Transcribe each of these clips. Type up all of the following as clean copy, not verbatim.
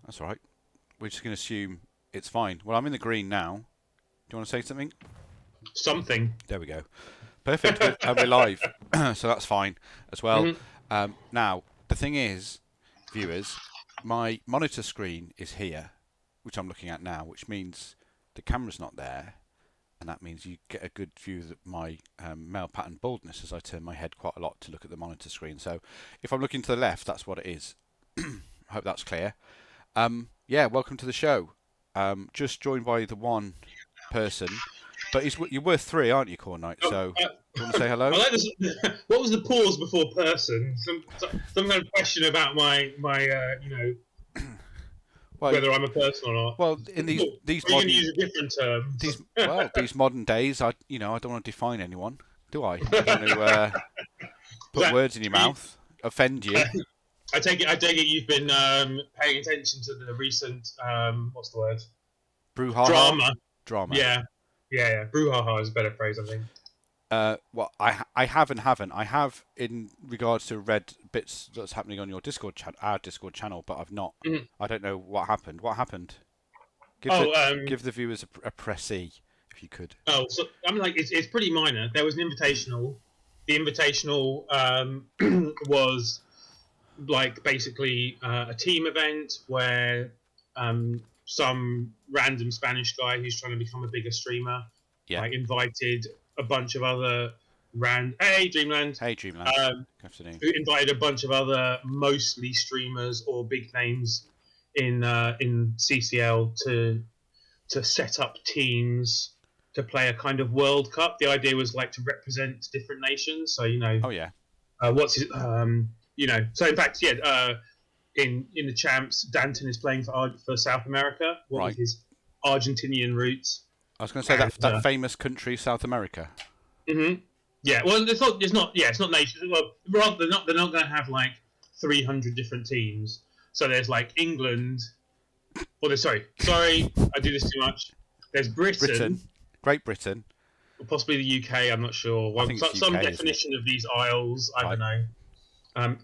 That's all right. We're just going to assume it's fine. Well, I'm in the green now. Do you want to say something? Something. There we go. Perfect. And we're live, so that's fine as well. Now, the thing is, viewers, my monitor screen is here, which I'm looking at now, which means the camera's not there, and that means you get a good view of my male pattern baldness as I turn my head quite a lot to look at the monitor screen. So if I'm looking to the left, that's what it is. I hope that's clear. Yeah, welcome to the show. Just joined by the one person, but you're worth three, aren't you, Corn Knight? So do you want to say hello? I like this. What was the pause before person? Some kind of question about my Well, whether I'm a person or not. well, in these Are you modern going to use a different term? these modern days, I don't want to define anyone, do I? I don't want to put words in your mouth, offend you. I take it you've been paying attention to the recent what's the word? Brouhaha. Drama. Yeah. Brouhaha is a better phrase, I think. Well, I haven't. I have in regards to read bits that's happening on your Discord our Discord channel, but I've not. I don't know what happened. What happened? Give the viewers a pressy, if you could. Oh, so I mean, like it's pretty minor. There was an invitational. The invitational was like basically a team event where some random Spanish guy who's trying to become a bigger streamer, like invited a bunch of other Hey Dreamland. Good afternoon. Who invited a bunch of other mostly streamers or big names in CCL to set up teams to play a kind of World Cup. The idea was like to represent different nations. So Oh yeah. So in fact, in the champs, Danton is playing for South America. With his Argentinian roots. I was going to say that famous country, South America. Mm-hmm. Yeah. Well, it's not. Yeah, it's not nations. Well, rather they're not going to have like 300 different teams. So there's like England. Sorry, I do this too much. There's Britain. Great Britain. Possibly the UK. I'm not sure. Well, some definition of these isles. I don't know.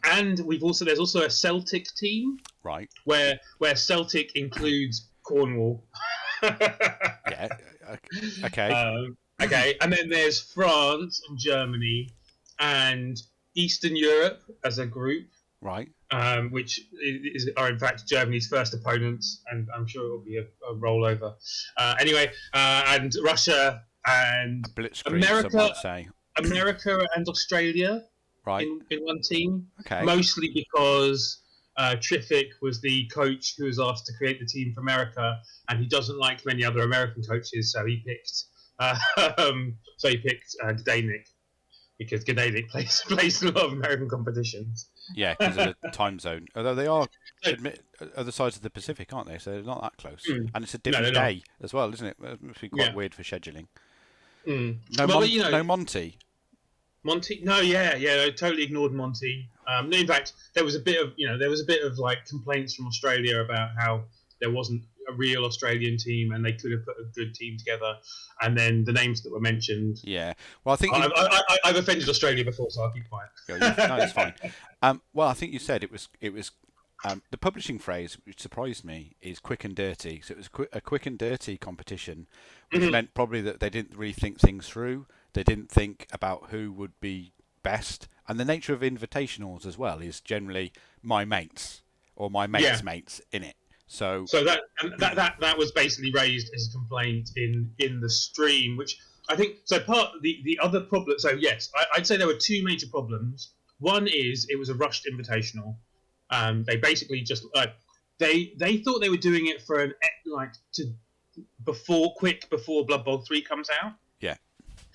And there's also a Celtic team, right? Where Celtic includes Cornwall. Yeah. Okay. Okay, and then there's France and Germany and Eastern Europe as a group, right? Which are in fact Germany's first opponents, and I'm sure it will be a rollover. Anyway, and Russia and America and Australia. Right. In one team. Okay. Mostly because Triffic was the coach who was asked to create the team for America, and he doesn't like many other American coaches, so he picked Gdanik, because Gdanik plays a lot of American competitions. Yeah, because of the time zone. Although they are other sides of the Pacific, aren't they? So they're not that close. And it's a different day as well, isn't it? It must be quite weird for scheduling. No Monty. Monty? No, I totally ignored Monty. In fact, there was a bit of like complaints from Australia about how there wasn't a real Australian team and they could have put a good team together. And then the names that were mentioned. Yeah, well, I think I've offended Australia before, so I'll keep quiet. No, it's fine. Well, I think you said it was the publishing phrase, which surprised me, is quick and dirty. So it was a quick and dirty competition, which meant probably that they didn't really think things through. They didn't think about who would be best. And the nature of invitationals as well is generally my mates or my mates' mates in it. So that was basically raised as a complaint in the stream, which I think part of the other problem. So yes, I'd say there were two major problems. One is it was a rushed invitational. They basically just they thought they were doing it for before Blood Bowl 3 comes out. Yeah.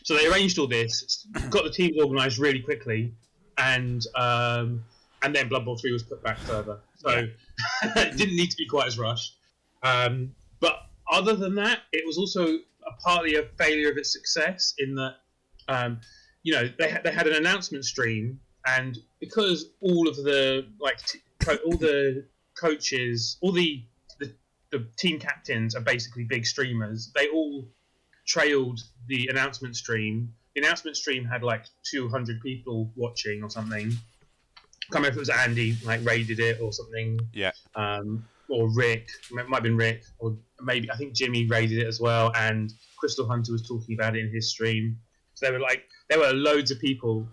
So they arranged all this, got the teams organised really quickly, and then Blood Bowl 3 was put back further. So it didn't need to be quite as rushed. But other than that, it was also partly a failure of its success in that, they had an announcement stream, and because all of the all the coaches, all the team captains are basically big streamers, they all trailed the announcement stream. The announcement stream had like 200 people watching or something. I can't remember if it was Andy raided it or something. Yeah. or Rick, it might have been Rick, or maybe I think Jimmy raided it as well, and Crystal Hunter was talking about it in his stream. So there were loads of people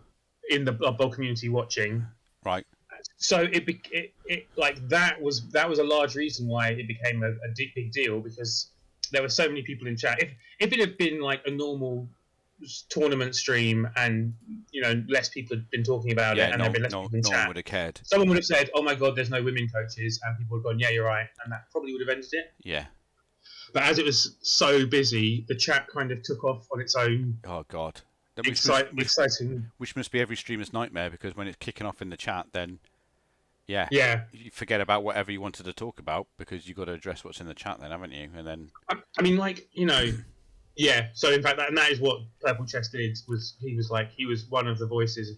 in the Blood Bowl community watching. Right. So it like that was a large reason why it became a big deal, because there were so many people in chat. If it had been like a normal tournament stream and less people had been talking about it and there'd been less people in no chat, one would have cared. someone would have said, "Oh my God, there's no women coaches," and people would have gone, "Yeah, you're right," and that probably would have ended it. Yeah. But as it was so busy, the chat kind of took off on its own. Oh God. Exciting. Which must be every streamer's nightmare, because when it's kicking off in the chat, then Yeah. you forget about whatever you wanted to talk about, because you've got to address what's in the chat then, haven't you? And then I mean, like, yeah. So in fact, that is what Purple Chest did. He was one of the voices, and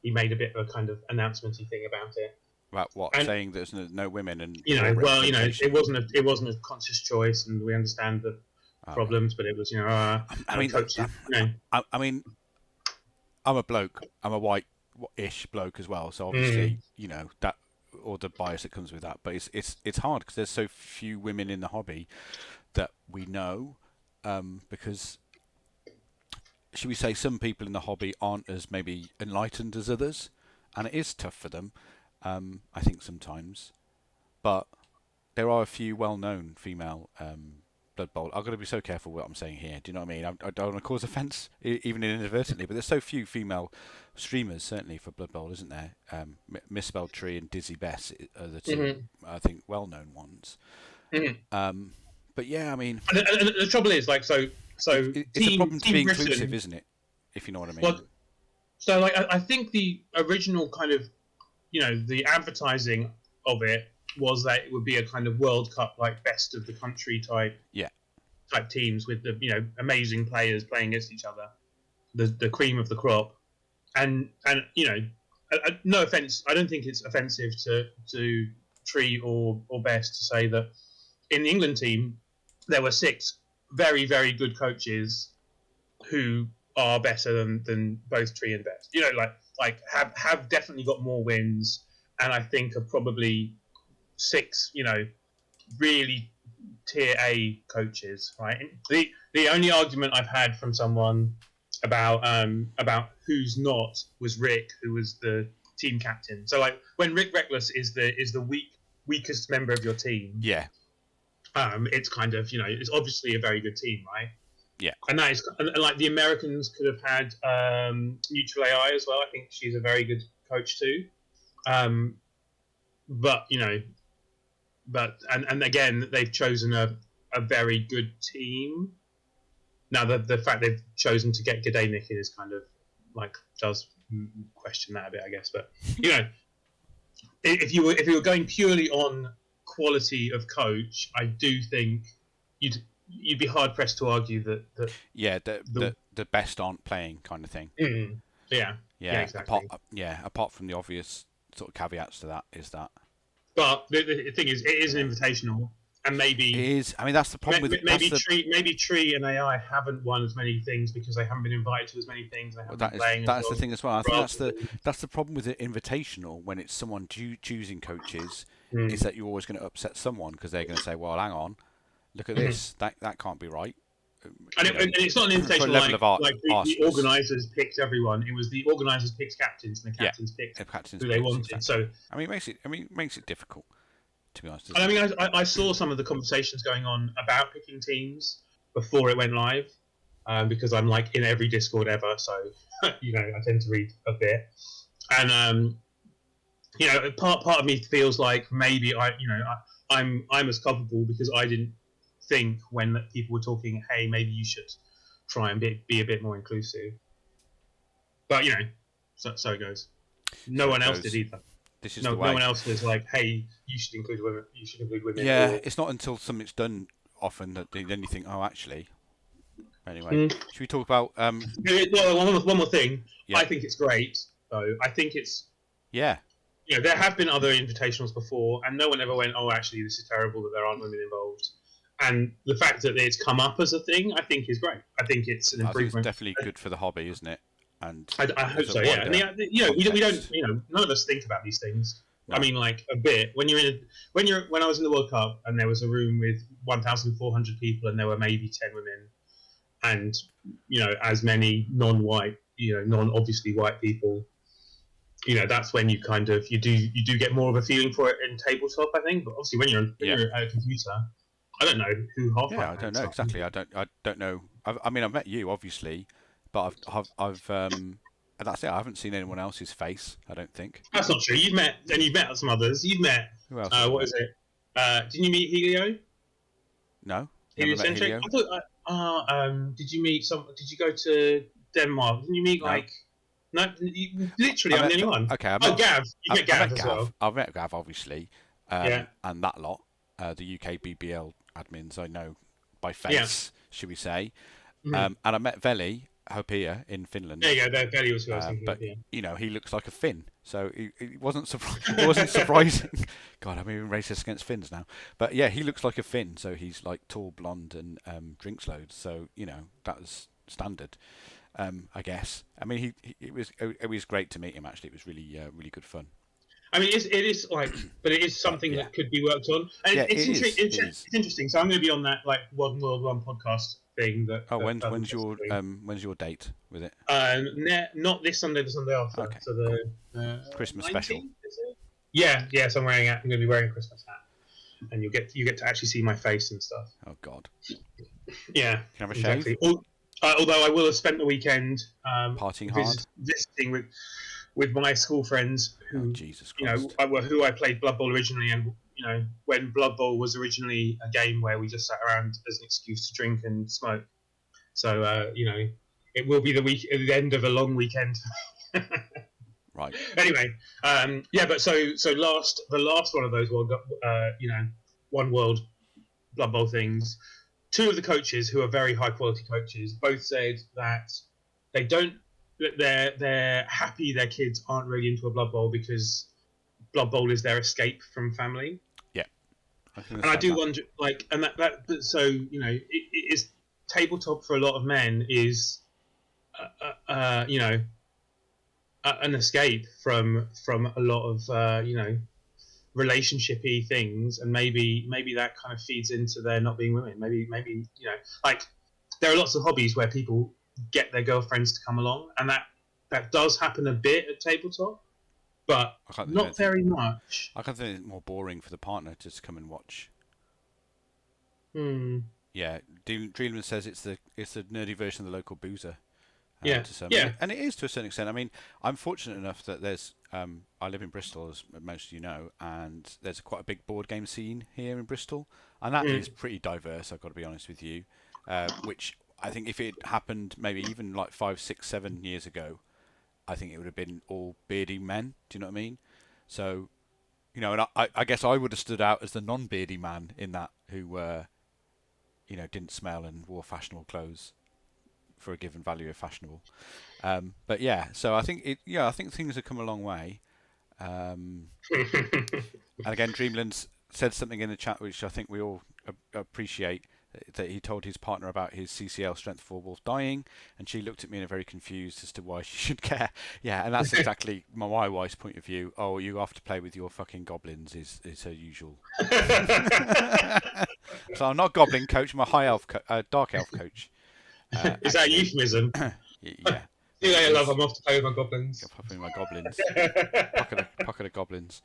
he made a bit of a kind of announcement-y thing about it. About what? Saying there's no women and it wasn't a conscious choice, and we understand the problems, but it was I mean, I'm a bloke. I'm a white-ish bloke as well, so obviously that, or the bias that comes with that. But it's hard because there's so few women in the hobby that we know, because should we say some people in the hobby aren't as maybe enlightened as others, and it is tough for them. I think sometimes, but there are a few well-known female Blood Bowl. I've got to be so careful what I'm saying here. Do you know what I mean? I don't want to cause offence, even inadvertently. But there's so few female streamers, certainly for Blood Bowl, isn't there? Misspelled Tree and Dizzy Bess are the two, I think, well-known ones. But yeah, I mean, and the trouble is, like, so it's a problem to be Britain, inclusive, isn't it? If you know what I mean. Well, so like, I think the original kind of, the advertising of it was that it would be a kind of World Cup, like best of the country type teams with the amazing players playing against each other, the cream of the crop, and no offense, I don't think it's offensive to Tree or Best to say that in the England team there were 6 very, very good coaches who are better than both Tree and Best. Have definitely got more wins, and I think are probably 6, really tier A coaches, right? The only argument I've had from someone about who's not was Rick, who was the team captain. So like when Rick Reckless is the weakest member of your team, it's kind of it's obviously a very good team, right? Yeah, and that is, and like the Americans could have had Neutral AI as well. I think she's a very good coach too. But and again, they've chosen a very good team. Now the fact they've chosen to get Gdanik in is kind of like does question that a bit, I guess. But if you were going purely on quality of coach, I do think you'd be hard pressed to argue that the best aren't playing kind of thing. Yeah, exactly. Apart from the obvious sort of caveats to that is that. But the thing is, it is an invitational, and maybe it is. I mean, that's the problem with maybe Tree and AI haven't won as many things because they haven't been invited to as many things. They haven't been playing. That's the thing as well. I think that's the problem with the invitational when it's someone choosing coaches is that you're always going to upset someone because they're going to say, "Well, hang on, look at this. That can't be right." And it's not an invitational like the organisers picked everyone. It was the organisers picked captains, and the captains picked who they wanted. Exactly. So I mean, it makes it difficult, to be honest. And I mean, I saw some of the conversations going on about picking teams before it went live, because I'm like in every Discord ever, so I tend to read a bit, and part of me feels like maybe I'm as culpable because I didn't think when people were talking, hey, maybe you should try and be a bit more inclusive. But so it goes. No one else did either. This is no the way. No one else was like, hey, you should include women. You should include women. Yeah, it's not until something's done often that then you think, oh, actually. Anyway, should we talk about? Well, one more thing. Yeah. I think it's great, though. I think it's. Yeah. There have been other invitationals before, and no one ever went, oh, actually, this is terrible that there aren't women involved. And the fact that it's come up as a thing, I think, is great. I think it's an improvement. It's definitely good for the hobby, isn't it? And I hope so. Yeah. And we don't. None of us think about these things. I mean, like a bit. When I was in the World Cup and there was a room with 1,400 people and there were maybe 10 women and as many non-white, non-obviously white people. That's when you kind of you do get more of a feeling for it in tabletop, I think. But obviously, when you're at a computer, I don't know who half my Yeah, I don't friends know are. exactly. I don't know. I mean, I've met you obviously, but I've and that's it. I haven't seen anyone else's face. I don't think. That's not true. You've met some others. You've met Who else have I what met? is it? Didn't you meet Helio? No, never met Heliocentric? Helio. I thought. Did you meet some? Did you go to Denmark? Didn't you meet No, like? No, literally, I'm the only one. Okay, Oh, Gav. You met I Gav met as Gav. well. I've met Gav obviously, Yeah. and that lot, the UK BBL admins I know by Yeah. face, should we say? Mhm. And I met Veli Hopia in Finland. There you go. That was who I was thinking But of. Yeah. he looks like a Finn, so it wasn't it wasn't surprising. God, I'm even racist against Finns now. But yeah, he looks like a Finn, so he's like tall, blonde, and drinks loads. So that was standard, I guess. I mean, it was great to meet him. Actually, it was really good fun. I mean, it is like, but it is But something yeah, that could be worked on, and yeah, it's it is. interesting. So I'm going to be on that like One World One podcast thing Oh, that when's your date with it? not this Sunday, the Sunday after. Okay, So cool. the Christmas 19th, special. is it? Yeah. So I'm going to be wearing a Christmas hat, and you get to actually see my face and stuff. Oh God. Yeah, Can I have a exactly. shave? Although I will have spent the weekend Partying hard. visiting with my school friends Oh who Jesus Christ. who I played Blood Bowl originally, and when Blood Bowl was originally a game where we just sat around as an excuse to drink and smoke. So it will be the end of a long weekend. Right. Anyway, but so the last one of those One World Blood Bowl things. Two of the coaches, who are very high quality coaches, both said that they don't. That they're happy their kids aren't really into a Blood Bowl because Blood Bowl is their escape from family. Yeah. And I do wonder, like, and that so it is tabletop for a lot of men is, an escape from a lot of relationshipy things, and maybe that kind of feeds into their not being women. Maybe like there are lots of hobbies where people get their girlfriends to come along, and that does happen a bit at tabletop, but not very much. I can think it's more boring for the partner to just come and watch. Yeah, Dreamland says it's the nerdy version of the local boozer. Yeah. And it is to a certain extent. I mean, I'm fortunate enough that there's I live in Bristol, as most of you know, and there's quite a big board game scene here in Bristol, and that is pretty diverse. I've got to be honest with you, which I think if it happened maybe even like 5, 6, 7 years ago, I think it would have been all beardy men. Do you know what I mean? So, and I guess I would have stood out as the non-beardy man in that who, didn't smell and wore fashionable clothes for a given value of fashionable. But yeah, so I think I think things have come a long way. And again, Dreamlands said something in the chat which I think we all appreciate. That he told his partner about his CCL Strength 4 wolf dying, and she looked at me in a very confused as to why she should care. Yeah, and that's exactly my wife's point of view. Oh, you have to play with your fucking goblins is her usual. So I'm not goblin coach, I'm a high elf, dark elf coach. Is that a euphemism? Yeah. Yeah, I love. I'm off to play with my goblins. Pocket of goblins.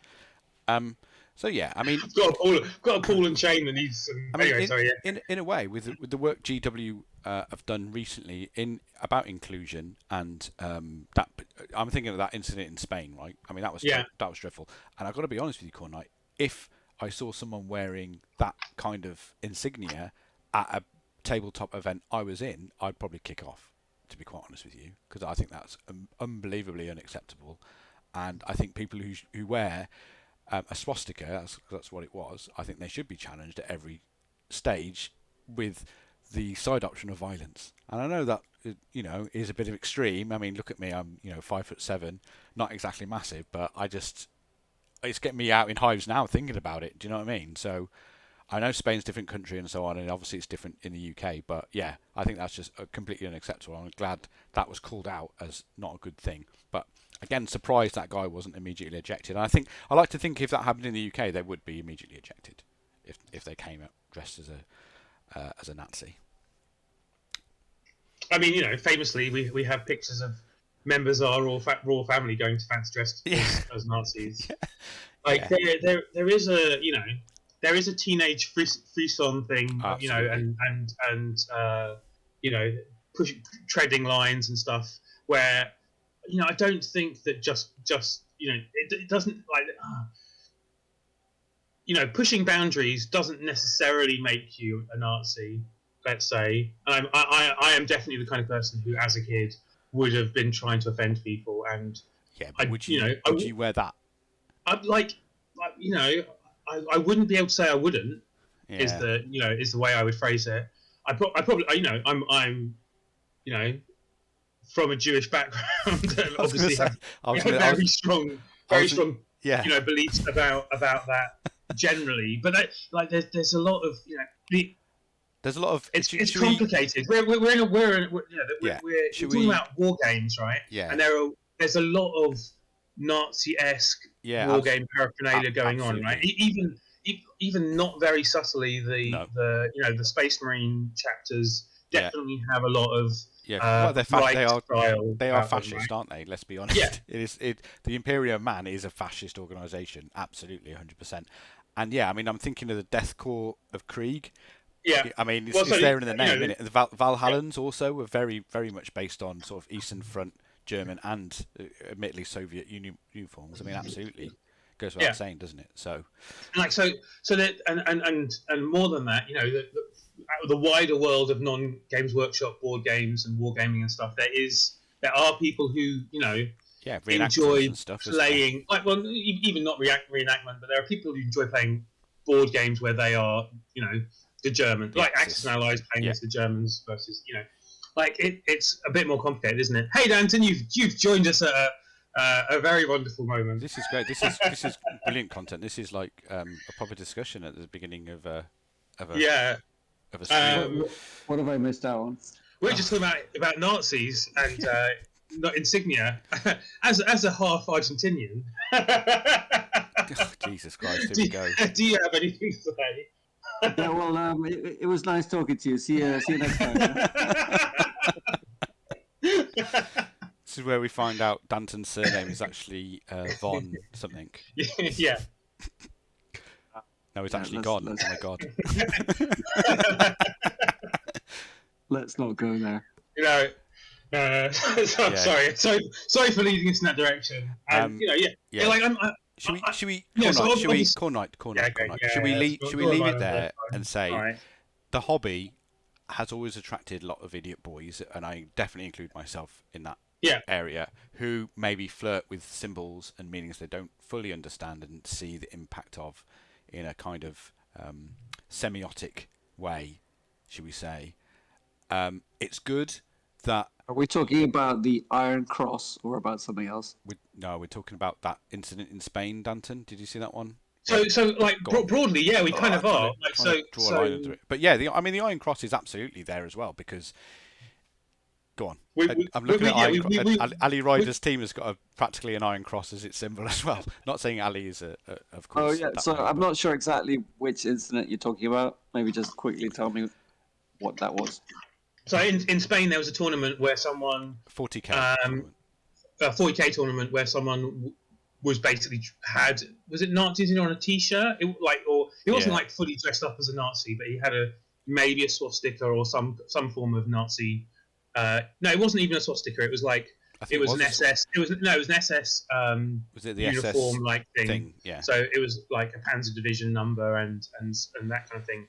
So yeah, I mean, got a ball and chain that needs some. I mean, anyway, sorry. Yeah. In a way, with the work GW have done recently about inclusion and that, I'm thinking of that incident in Spain, right? I mean, that was dreadful. And I've got to be honest with you, Cornite, if I saw someone wearing that kind of insignia at a tabletop event I was in, I'd probably kick off, to be quite honest with you, because I think that's unbelievably unacceptable. And I think people who wear a swastika, that's what it was, I think they should be challenged at every stage with the side option of violence. And I know that is a bit of extreme. I mean, look at me, I'm 5'7", not exactly massive, but it's getting me out in hives now thinking about it. Do you know what I mean? So I know Spain's a different country and so on, and obviously it's different in the UK, but yeah, I think that's just completely unacceptable. I'm glad that was called out as not a good thing. But again, surprised that guy wasn't immediately ejected. And I like to think if that happened in the UK, they would be immediately ejected if they came out dressed as a Nazi. I mean, famously, we have pictures of members of our royal family going to fancy dress as Nazis. Like there is a there is a teenage frisson thing, Absolutely. and treading lines and stuff where I don't think that just it doesn't pushing boundaries doesn't necessarily make you a Nazi. Let's say I am definitely the kind of person who, as a kid, would have been trying to offend people, and but would you wear that? I'd I wouldn't be able to say I wouldn't. Yeah. Is the way I would phrase it. I probably I'm from a Jewish background and obviously have very strong beliefs about that generally. But there's a lot of there's a lot of it's complicated. We're talking about war games, right? Yeah. And there's a lot of Nazi-esque war game paraphernalia going on, right? Even not very subtly, the Space Marine chapters definitely have a lot of they are fascist, aren't they? Let's be honest. Yeah. The Imperial Man is a fascist organisation, absolutely 100%. And I'm thinking of the Death Corps of Krieg. Yeah, I mean, it's there in the name, isn't it? The Valhallans also were very, very much based on sort of Eastern Front German and admittedly Soviet uniforms. I mean, absolutely goes without saying, doesn't it? So that and more than that, the wider world of non-Games Workshop board games and wargaming and stuff, there are people who enjoy playing even not reenactment, but there are people who enjoy playing board games where they are the Germans, like Axis and Allies playing against the Germans versus it's a bit more complicated, isn't it? Hey Danton, you've joined us at a very wonderful moment. This is great. This is brilliant content. This is like a proper discussion at the beginning of a stream. What have I missed out on? We're just talking about Nazis and not insignia. as a half Argentinian. Jesus Christ! Here we go. Do you have anything to say? Yeah, well, it was nice talking to you. See you next time. This is where we find out Danton's surname is actually Von something. Yeah. No, it's actually gone. Oh my God. Let's not go there. Sorry for leading us in that direction. Should we leave it there and say the hobby has always attracted a lot of idiot boys, and I definitely include myself in that area, who maybe flirt with symbols and meanings they don't fully understand and see the impact of in a kind of semiotic way, should we say. It's good that... Are we talking about the Iron Cross or about something else? We're talking about that incident in Spain, Danton. Did you see that one? Broadly, yeah, we kind of are. Draw a line under it. But yeah, the Iron Cross is absolutely there as well, because... Go on. I'm looking at Iron Cross. Ali Ryder's team has got practically an Iron Cross as its symbol as well. Not saying Ali is, of course... Oh, yeah, so I'm not sure exactly which incident you're talking about. Maybe just quickly tell me what that was. So in Spain, there was a tournament where someone... 40k tournament. A 40k tournament where someone was basically had... Was it Nazis on a T-shirt? It wasn't like fully dressed up as a Nazi, but he had maybe a swastika or some form of Nazi... no, it wasn't even a swastika. It was like... It was an SS... It was an SS was it the uniform like thing? Yeah. So it was like a Panzer Division number and that kind of thing.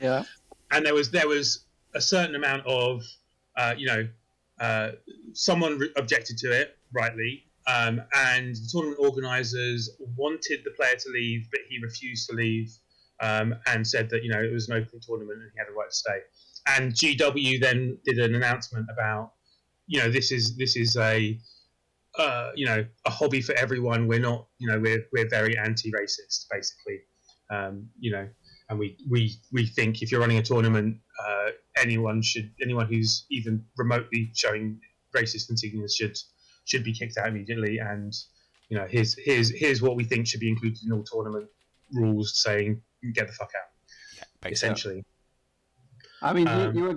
Yeah. And there was a certain amount of, someone objected to it, rightly, and the tournament organisers wanted the player to leave, but he refused to leave, and said that, it was an open tournament and he had a right to stay. And GW then did an announcement about, this is a hobby for everyone. We're not, we're very anti-racist, basically, and we think if you're running a tournament, anyone who's even remotely showing racist insignias should be kicked out immediately, and here's what we think should be included in all tournament rules, saying get the fuck out, Yeah, basically. essentially. I mean, you were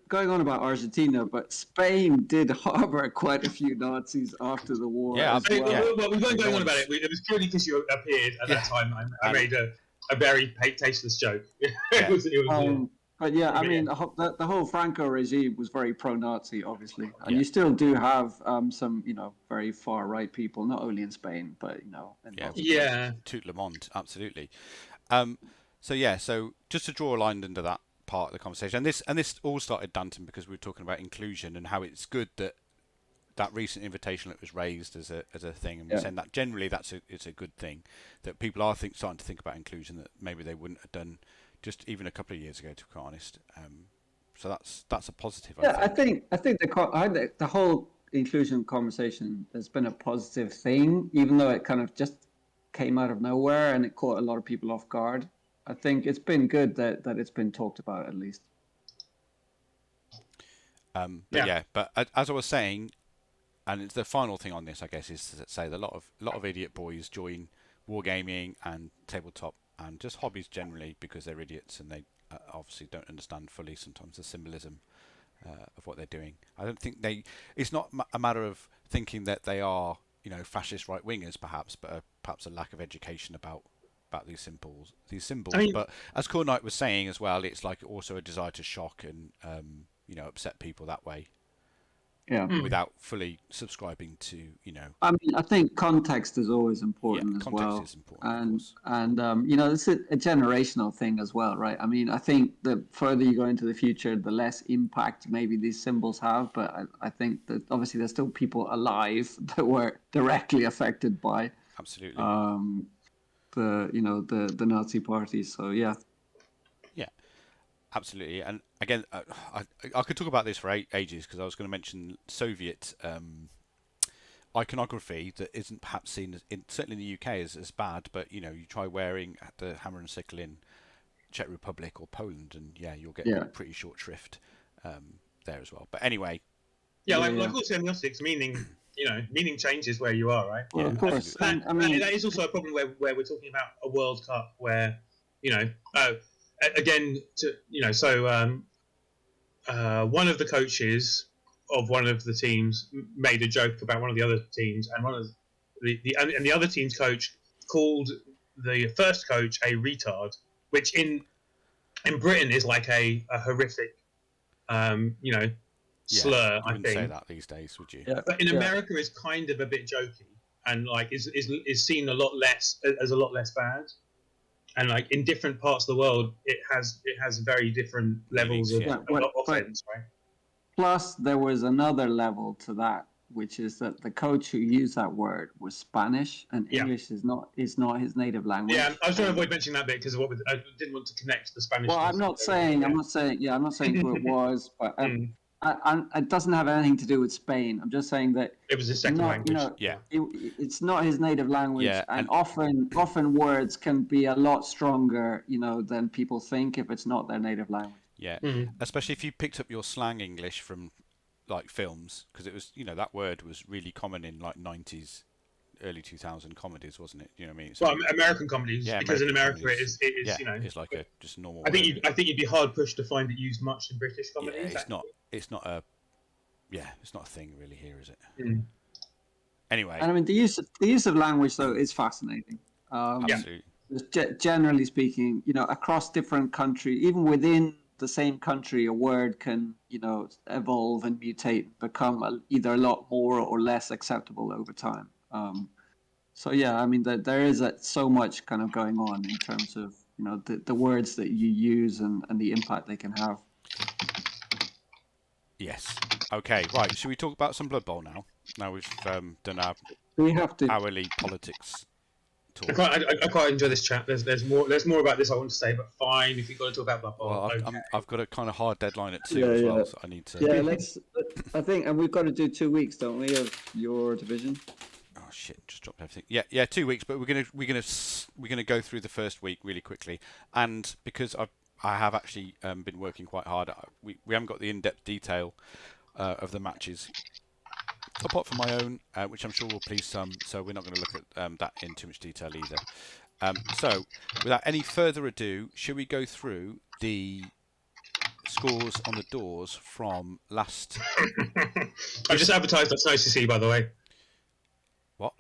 going on about Argentina, but Spain did harbor quite a few Nazis after the war. Yeah, as well. Well, we weren't going on about it. It was purely because you appeared at that time. I made a very tasteless joke. But yeah, I mean, the whole Franco regime was very pro-Nazi, obviously, and you still do have some, very far-right people, not only in Spain, but Tout le monde, absolutely. So just to draw a line under that part of the conversation, and this all started, Danton, because we were talking about inclusion and how it's good that recent invitation that was raised as a thing, and we're saying that generally it's a good thing that people are starting to think about inclusion that maybe they wouldn't have done just even a couple of years ago, to be quite honest. So that's a positive. I think the whole inclusion conversation has been a positive thing, even though it kind of just came out of nowhere and it caught a lot of people off guard. I think it's been good that it's been talked about, at least. But as I was saying, and it's the final thing on this, I guess, is to say that a lot of idiot boys join wargaming and tabletop and just hobbies generally because they're idiots and they obviously don't understand fully sometimes the symbolism of what they're doing. I don't think it's not a matter of thinking that they are, fascist right wingers perhaps, but perhaps a lack of education about these symbols. I mean, but as Core Knight was saying as well, it's like also a desire to shock and upset people that way. Yeah. Without fully subscribing to, I mean, I think context is always important as well. Context is important, and it's a generational thing as well, right? I mean, I think the further you go into the future, the less impact maybe these symbols have. But I think that obviously there's still people alive that were directly affected by absolutely the Nazi party. So yeah. Absolutely, and again, I could talk about this for ages because I was going to mention Soviet iconography that isn't perhaps seen certainly in the UK as bad, but you try wearing the hammer and sickle in Czech Republic or Poland, and you'll get pretty short shrift there as well. But anyway, like all semiotics, meaning changes where you are, right? Well, of course, and that is also a problem where we're talking about a World Cup where again, one of the coaches of one of the teams made a joke about one of the other teams, and one of the other team's coach called the first coach a retard, which in Britain is like a horrific, slur. You wouldn't say that these days, would you? Yeah. But in America, it's kind of a bit jokey, and like is seen a lot less as a lot less bad. And like in different parts of the world, it has very different levels of offense, right? Plus, there was another level to that, which is that the coach who used that word was Spanish, and English is not his native language. Yeah, I was trying to avoid mentioning that bit because I didn't want to connect the Spanish. Well, I'm not saying who it was, but it doesn't have anything to do with Spain. I'm just saying that it was his second language. It's not his native language, and often words can be a lot stronger, than people think if it's not their native language. Yeah, especially if you picked up your slang English from like films, because it was that word was really common in like 90s, early 2000 comedies, wasn't it? You know what I mean? So, American comedies, because in America it is it's like a just normal. I think you'd be hard pushed to find it used much in British comedies. Yeah, it's not a thing really here, is it? Anyway, and I mean the use of language though is fascinating. Absolutely. Generally speaking, across different countries, even within the same country, a word can evolve and mutate, become either a lot more or less acceptable over time. So I mean there is so much kind of going on in terms of the words that you use and the impact they can have. Yes. Okay. Right. Should we talk about some Blood Bowl now? Now we've done our hourly politics talk. I quite enjoy this chat. There's more about this I want to say, but fine if you've got to talk about Blood Bowl. Well, I've got a kind of hard deadline at 2 as well, so I need to. Yeah, I think, and we've got to do 2 weeks, don't we, of your division? Oh shit! Just dropped everything. Yeah, 2 weeks, but we're gonna go through the first week really quickly, and because I have actually been working quite hard. We haven't got the in-depth detail of the matches apart from my own, which I'm sure will please some. So we're not going to look at that in too much detail either. So, without any further ado, should we go through the scores on the doors from last? I've just advertised that's nice to see, by the way. What?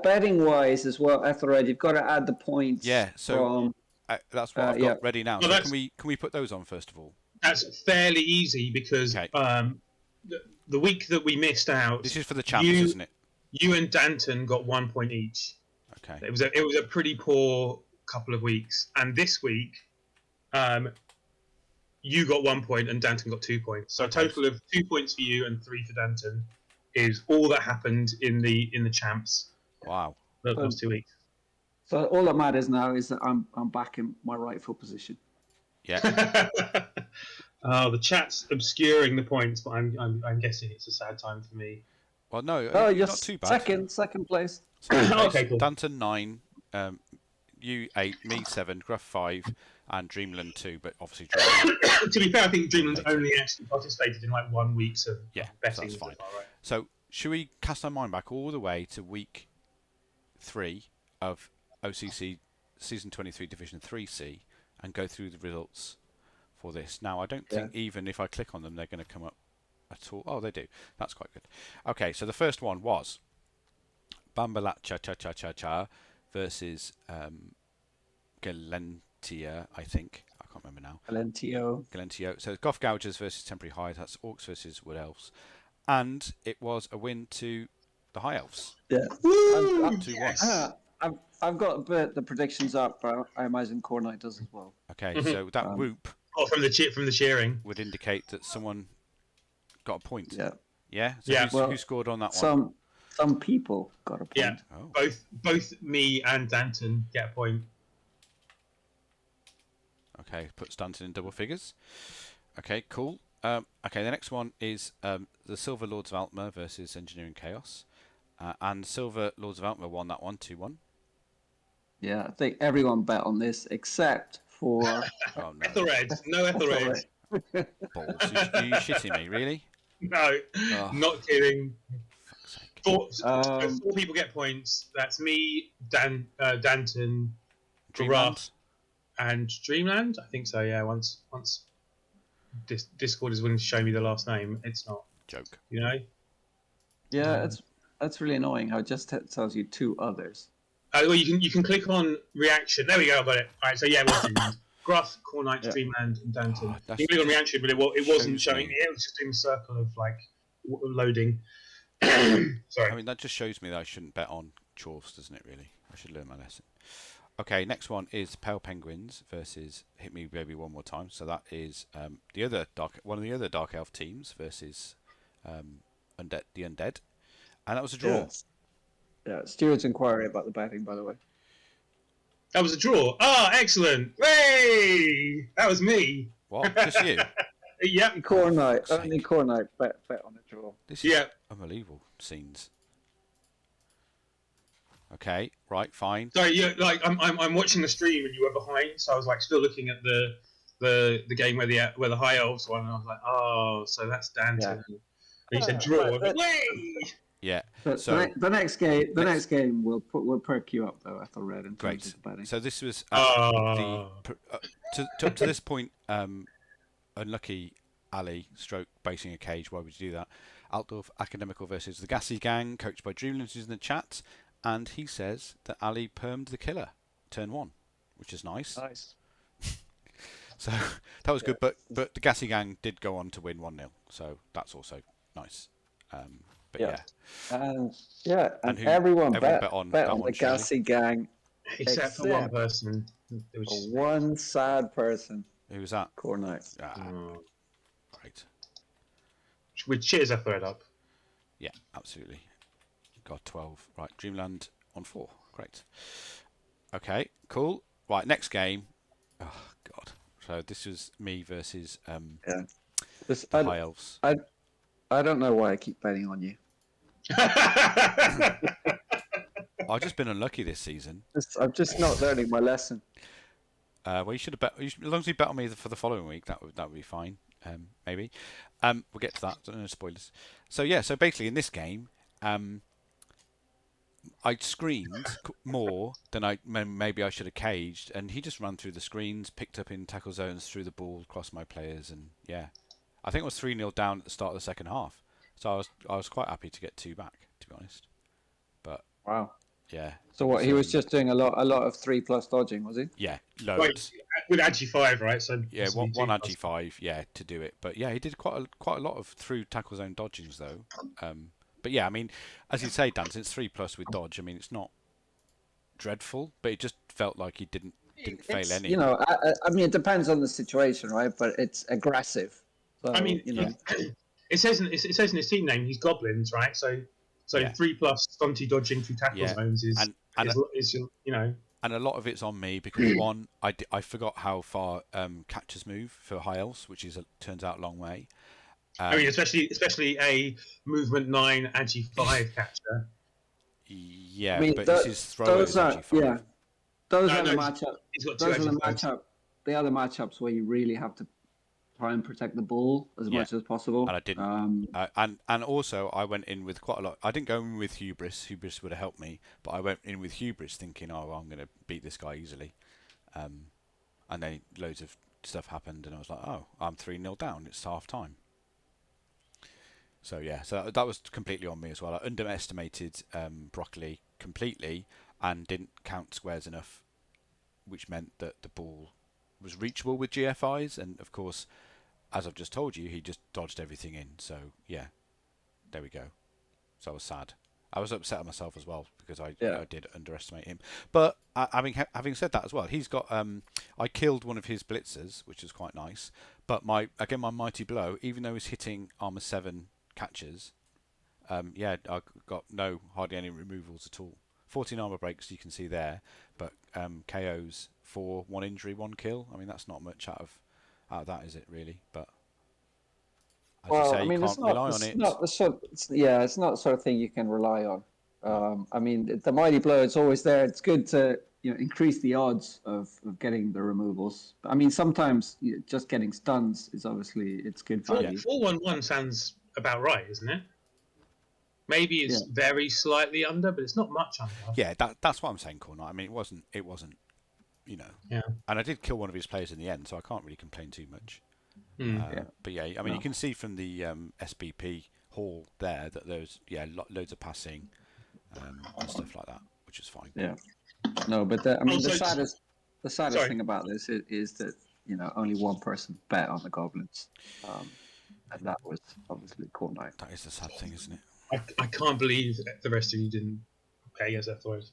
Betting wise as well, Ethelred, you've got to add the points. Yeah, so from, that's what I've got ready now. Well, so can we put those on first of all? That's fairly easy because Okay. The week that we missed out, This is for the champs, isn't it? You and Danton got 1 point each. Okay. It was a pretty poor couple of weeks, and this week, you got 1 point and Danton got 2 points. So a total of 2 points for you and 3 for Danton is all that happened in the champs. Wow. Those 2 weeks. So all that matters now is that I'm back in my rightful position. Yeah. The chat's obscuring the points, but I'm guessing it's a sad time for me. Well, no, Oh, not too bad. Second place. Okay, cool. Danton 9, you 8, me 7, Gruff 5, and Dreamland 2. But obviously, Dreamland. To be fair, I think Dreamland's only actually participated in like 1 week's of betting. So that's fine. Right. So should we cast our mind back all the way to week 3 of OCC Season 23 Division 3C and go through the results for this? Now, I don't think even if I click on them, they're going to come up at all. Oh, they do. That's quite good. Okay, so the first one was Bambalat Cha Cha Cha Cha Cha versus Galentia, I think. I can't remember now. Galentio. So Goth Gougers versus Temporary High. That's Orcs versus Wood Elves. And it was a win to the High Elves. Yeah. 2-1. I've got the predictions up, but I imagine Core Knight does as well. Okay, so that whoop from the cheering would indicate that someone got a point. Yeah. Yeah. So who scored on that one? Some people got a point. Yeah. Oh. Both me and Danton get a point. Okay, put Stanton in double figures. Okay, cool. Okay, the next one is the Silver Lords of Altmer versus Engineering Chaos. And Silver Lords of Altmer won that one, 2-1. Yeah, I think everyone bet on this except for... Oh, no. Ethelred. No Ethelred. Balls. Are you shitting me, really? No, not kidding. Fuck's sake. Four people get points. That's me, Danton, Dreamland? Gruff, and Dreamland. I think so. Yeah. Once Discord is willing to show me the last name, it's not Joke. you know. Yeah, that's really annoying how it just tells you 2 others. Well, you can click on reaction. There we go. I got it. All right. So yeah, it was Dreamland. Gruff, Core Knight, Dreamland, and Danton. You click on reaction, but it wasn't showing me. It was just in a circle of like loading. Sorry. I mean, that just shows me that I shouldn't bet on Chorfs, doesn't it, really? I should learn my lesson. Okay, next one is Pale Penguins versus Hit Me Baby One More Time. So that is one of the other Dark Elf teams versus the Undead. And that was a draw. Yeah, Stuart's inquiry about the betting, by the way. That was a draw. Oh, excellent. Hey! That was me. What? Just you? Yep. Core Knight. Only Core Knight bet on a draw. This is unbelievable scenes. Okay, right, fine. Sorry, I'm watching the stream and you were behind, so I was like still looking at the game where the High Elves won, and I was like, oh, so that's Danton. And you said draw. Yeah. So the next game will perk you up though, Ethelred, in terms of betting. So this was up to this point. Unlucky Ali stroke basing a cage. Why would you do that? Altdorf Academical versus the Gassy Gang, coached by Dreamland, who's in the chat, and he says that Ali permed the killer turn 1, which is nice. Nice. So that was good, but the Gassy Gang did go on to win 1-0, so that's also nice. But and everyone bet on the Gassy Gang, except for one person. There was one sad person. Who was that? Core Knight. Right. With cheers Ethelred up. Yeah, absolutely. Got 12. Right, Dreamland on 4. Great. Okay, cool. Right, next game. Oh God. So this was me versus the High Elves. I don't know why I keep betting on you. I've just been unlucky this season. I'm just not learning my lesson. Well, you should have bet. As long as you bet on me for the following week, that would be fine. maybe. We'll get to that. No spoilers. So yeah, so basically in this game, I screened more than maybe I should have caged, and he just ran through the screens, picked up in tackle zones, threw the ball across my players, and yeah, I think it was 3-0 down at the start of the second half. So I was quite happy to get 2 back, to be honest. But Wow. yeah. So what? He was just doing a lot of 3+ dodging, was he? Yeah, Right, loads. with Agi 5, right? So Yeah, possibly one 2+. Agi 5, yeah, to do it. But yeah, he did quite a lot of through tackle zone dodgings though. But yeah, I mean, as you say, Dan, since 3+ with dodge, I mean, it's not dreadful, but it just felt like he didn't fail any. You know, I mean, it depends on the situation, right? But it's aggressive. So, I mean, you know, it says in his team name he's goblins, right? So Yeah. 3+ stunty dodging through tackle Yeah. zones is you know. And a lot of it's on me because one, I forgot how far catchers move for high elves, which turns out a long way. I mean, especially a movement 9 Agi 5 catcher. Yeah, I mean, but it's his thrower is actually 5. yeah, those No, are the no, matchup. He's got 2 Those are the Agi 5s. matchup. They are the matchups where you really have to try and protect the ball as much as possible. And I didn't. And also I went in with quite a lot. I didn't go in with hubris. Hubris would have helped me, but I went in with hubris thinking, oh, I'm going to beat this guy easily. And then loads of stuff happened, and I was like, oh, I'm 3-0 down. It's half time. So yeah, so that was completely on me as well. I underestimated Broccoli completely and didn't count squares enough, which meant that the ball was reachable with GFIs, and of course, as I've just told you, he just dodged everything in. So yeah, there we go. So I was sad. I was upset at myself as well because I did underestimate him. But having said that as well, he's got. I killed one of his blitzers, which was quite nice. But my mighty blow, even though he's hitting armor 7 catches, I got hardly any removals at all. 14 armor breaks you can see there, but KOs for 1 injury, 1 kill. I mean that's not much out of that, is it really? But as you say, you can't rely on it. It's not the sort of thing you can rely on. I mean, the mighty blow, it's always there. It's good to increase the odds of getting the removals. I mean, sometimes just getting stuns is obviously it's good value. 4-1-1 sounds about right, isn't it? Maybe it's very slightly under, but it's not much under. Yeah, that's what I'm saying, Corner. I mean, it wasn't, Yeah. And I did kill one of his players in the end, so I can't really complain too much. But yeah, I mean, you can see from the SBP hall there that there's loads of passing and stuff like that, which is fine. Yeah. No, but the saddest thing about this is that only one person bet on the goblins, and that was obviously Core Knight. That is the sad thing, isn't it? I can't believe the rest of you didn't pay as Ethelred.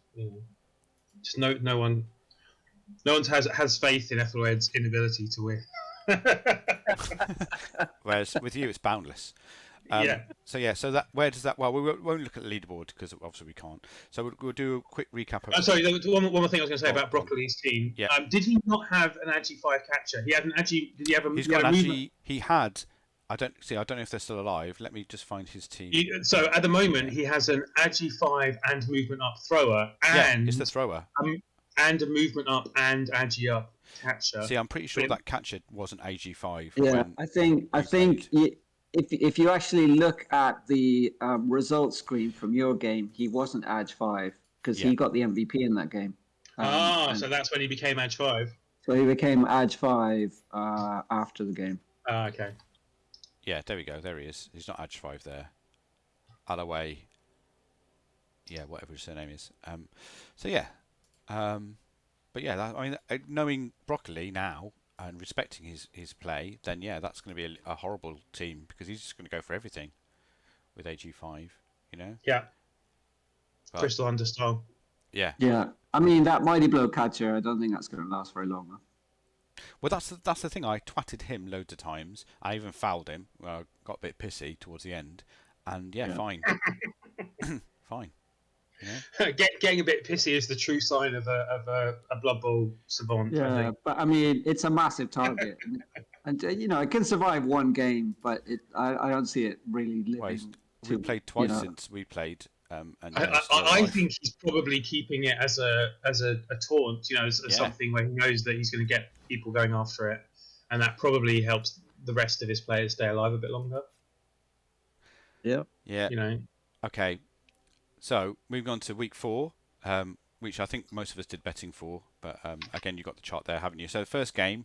Just no one has faith in Ethelred's inability to win. Whereas with you, it's boundless. So that where does that? Well, we won't look at the leaderboard because obviously we can't. So we'll do a quick recap. Sorry, one more thing I was going to say about Broccoli's team. Yeah. Did he not have an Agi 5 catcher? He had an Agi. Did he have a? He's got an Agi. He had. I don't know if they're still alive. Let me just find his team. So at the moment, he has an Agi 5 and movement up thrower, and it's the thrower, and a movement up and Agi up catcher. See, I'm pretty sure that catcher wasn't Agi 5. Yeah, I think if you actually look at the results screen from your game, he wasn't Ag 5 because he got the MVP in that game. So that's when he became Ag 5. So he became Ag 5 after the game. Okay. Yeah, there we go. There he is. He's not Ag 5 there. Alloway. Yeah, whatever his surname is. But yeah, knowing Broccoli now and respecting his play, then yeah, that's going to be a horrible team because he's just going to go for everything with AG5, Yeah. But, Crystal Understyle. Yeah. Yeah. I mean, that mighty blow catcher, I don't think that's going to last very long. Though. Well, that's the thing. I twatted him loads of times. I even fouled him. Well, I got a bit pissy towards the end, and fine, fine. Getting a bit pissy is the true sign of a Blood Bowl savant. Yeah, but I mean, it's a massive target, and it can survive one game, but I don't see it really living. We played twice since we played. I think he's probably keeping it as a taunt, as something where he knows that he's going to get people going after it, and that probably helps the rest of his players stay alive a bit longer. Yeah. Yeah. You know. Okay. So moving on to week 4, which I think most of us did betting for, but again, you got the chart there, haven't you? So the first game,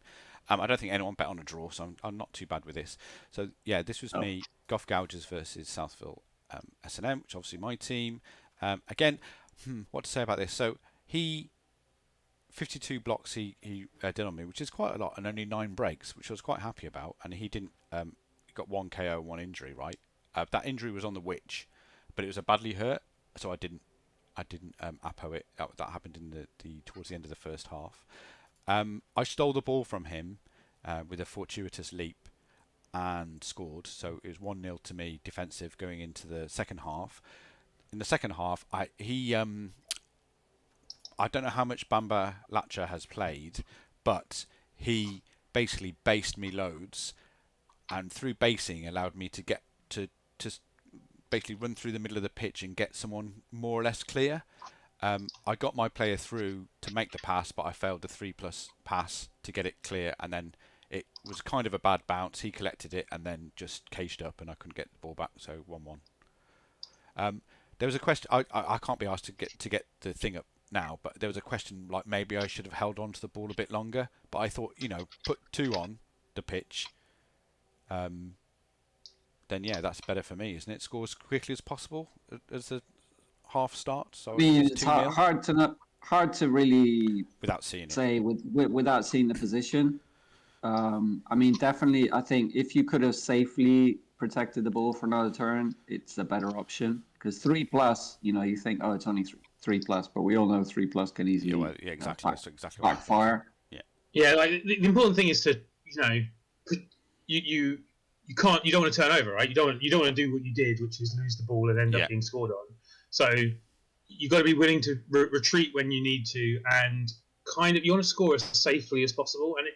I don't think anyone bet on a draw, so I'm not too bad with this. So yeah, this was me, Gough Gougers versus Southville S&M, which is obviously my team. Again, what to say about this? So he 52 blocks he did on me, which is quite a lot, and only 9 breaks, which I was quite happy about. And he didn't. He got 1 KO, 1 injury, right? That injury was on the witch, but it was a badly hurt, so I didn't Apo it. That happened in the towards the end of the first half. I stole the ball from him with a fortuitous leap and scored. So it was 1-0 to me, defensive, going into the second half. In the second half, I don't know how much Bamba Lacha has played, but he basically based me loads, and through basing allowed me to get to basically run through the middle of the pitch and get someone more or less clear. I got my player through to make the pass, but I failed the 3+ pass to get it clear, and then it was kind of a bad bounce. He collected it and then just caged up, and I couldn't get the ball back, so 1-1. There was a question. I can't be asked to get the thing up now, but there was a question like maybe I should have held on to the ball a bit longer. But I thought, put 2 on the pitch, then yeah, that's better for me, isn't it? Score as quickly as possible as the half starts. So I mean, it's it's 2-0 hard to really without seeing it. say without seeing the position. I mean, definitely, I think if you could have safely protected the ball for another turn, it's a better option. Because 3+, you think, oh, it's only 3+, but we all know 3+ can easily Yeah, exactly. That's exactly what backfire. Yeah, like the important thing is to you you don't want to turn over, right? You don't want to do what you did, which is lose the ball and end up being scored on. So you've got to be willing to retreat when you need to, and kind of you want to score as safely as possible. And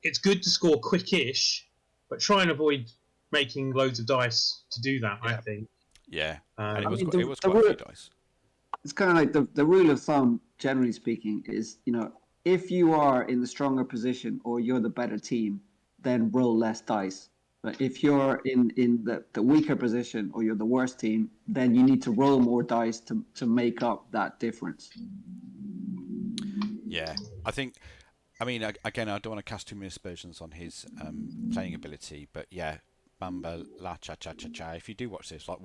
it's good to score quickish, but try and avoid making loads of dice to do that. I think. Yeah, and I mean, it was quite a few dice. It's kind of like the rule of thumb, generally speaking, is if you are in the stronger position or you're the better team, then roll less dice. But if you're in the weaker position or you're the worst team, then you need to roll more dice to make up that difference. Yeah, I mean, again, I don't want to cast too many aspersions on his playing ability, but yeah, Bamba La Cha Cha Cha Cha. If you do watch this, like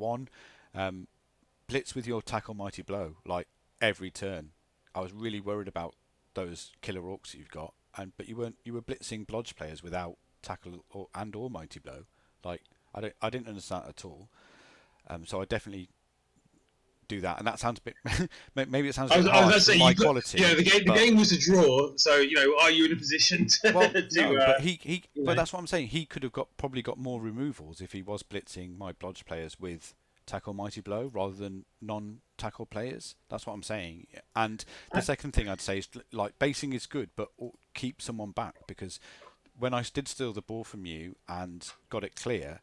blitz with your tackle mighty blow, like every turn. I was really worried about those killer orcs that you've got, but you were blitzing blodge players without tackle or mighty blow. Like I didn't understand it at all. So I definitely do that, and that sounds a bit. Maybe it sounds a bit harsh for my quality. The game was a draw, so are you in a position to? Well, no, but but that's what I'm saying. He could have probably got more removals if he was blitzing my blodge players with tackle mighty blow rather than non-tackle players. That's what I'm saying. And the second thing I'd say is like basing is good, but keep someone back, because when I did steal the ball from you and got it clear,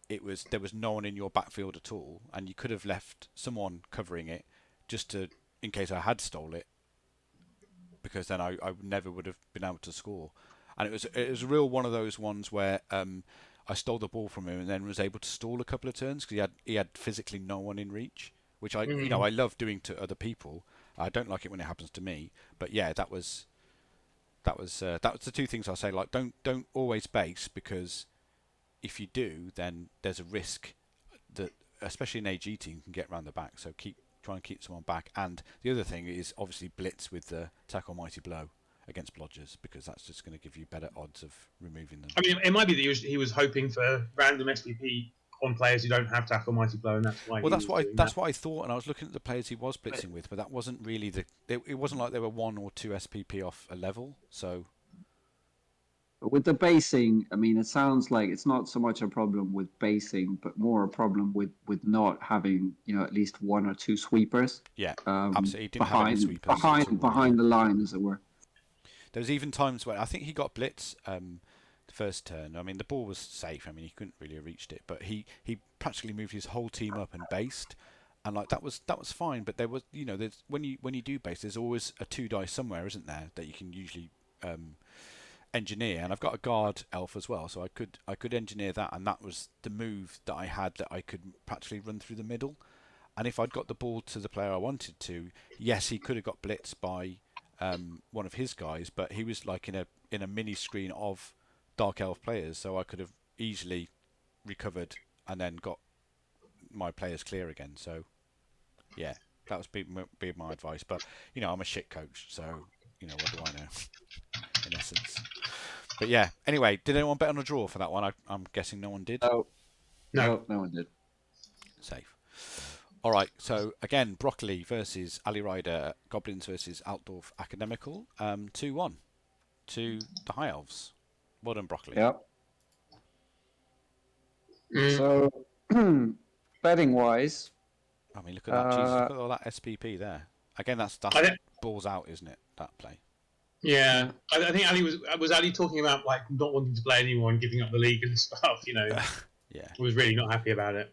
there was no one in your backfield at all, and you could have left someone covering it just in case I had stole it, because then I never would have been able to score. And it was a real one of those ones where I stole the ball from him and then was able to stall a couple of turns because he had physically no one in reach, which I love doing to other people. I don't like it when it happens to me, but yeah, that was the 2 things I'll say. Like don't always base, because if you do, then there's a risk that especially an AG team can get around the back. So try and keep someone back. And the other thing is obviously blitz with the tackle mighty blow against blodgers, because that's just going to give you better odds of removing them. I mean, it might be that he was hoping for random SPP on players who don't have tackle mighty blow, and that's why. Well, that's what I thought, and I was looking at the players he was blitzing with, but that wasn't really it wasn't like they were 1 or 2 SPP off a level. So with the basing, I mean, it sounds like it's not so much a problem with basing, but more a problem with not having at least 1 or 2 sweepers. Yeah, absolutely. He didn't have any sweepers behind the line, as it were. There was even times when I think he got blitz the first turn. I mean, the ball was safe. I mean, he couldn't really have reached it, but he practically moved his whole team up and based, and like that was fine. But there was there's when you do base, there's always a 2 dice somewhere, isn't there, that you can usually engineer, and I've got a guard elf as well, so I could engineer that, and that was the move that I had, that I could practically run through the middle. And if I'd got the ball to the player I wanted to, yes, he could have got blitzed by one of his guys, but he was like in a mini screen of Dark Elf players, so I could have easily recovered and then got my players clear again. So yeah, that was be my advice. But you know, I'm a shit coach, so you know, what do I know? In essence. But yeah. Anyway, did anyone bet on a draw for that one? I'm guessing no one did. No, No. no one did. Safe. All right. So again, Broccoli versus Ali Rider, Goblins versus Altdorf Academical. 2-1 to the High Elves. Well done, Broccoli. Yeah. Mm. So, betting wise, I mean, look at that. Jesus, look at all that SPP there. Again, that's balls out, isn't it? That play. Yeah, I think Ali was Ali talking about like not wanting to play anymore and giving up the league and stuff. You know, Yeah. he was really not happy about it.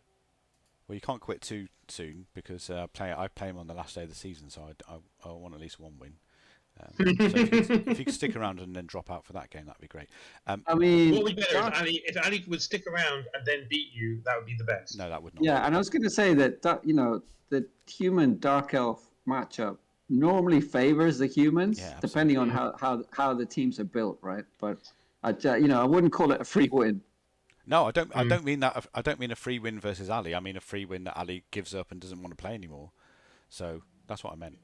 Well, you can't quit too soon because I play him on the last day of the season, so I want at least one win. So if you could stick around and then drop out for that game, that'd be great. I mean, what would be better if Ali would stick around and then beat you. That would be the best. No, that would not. yeah, and I was going to say that you know, the human dark elf matchup normally favors the humans, Yeah, depending on how the teams are built, right? But I wouldn't call it a free win. No, I don't. I don't mean that. I don't mean a free win versus Ali. I mean a free win that Ali gives up and doesn't want to play anymore. So that's what I meant.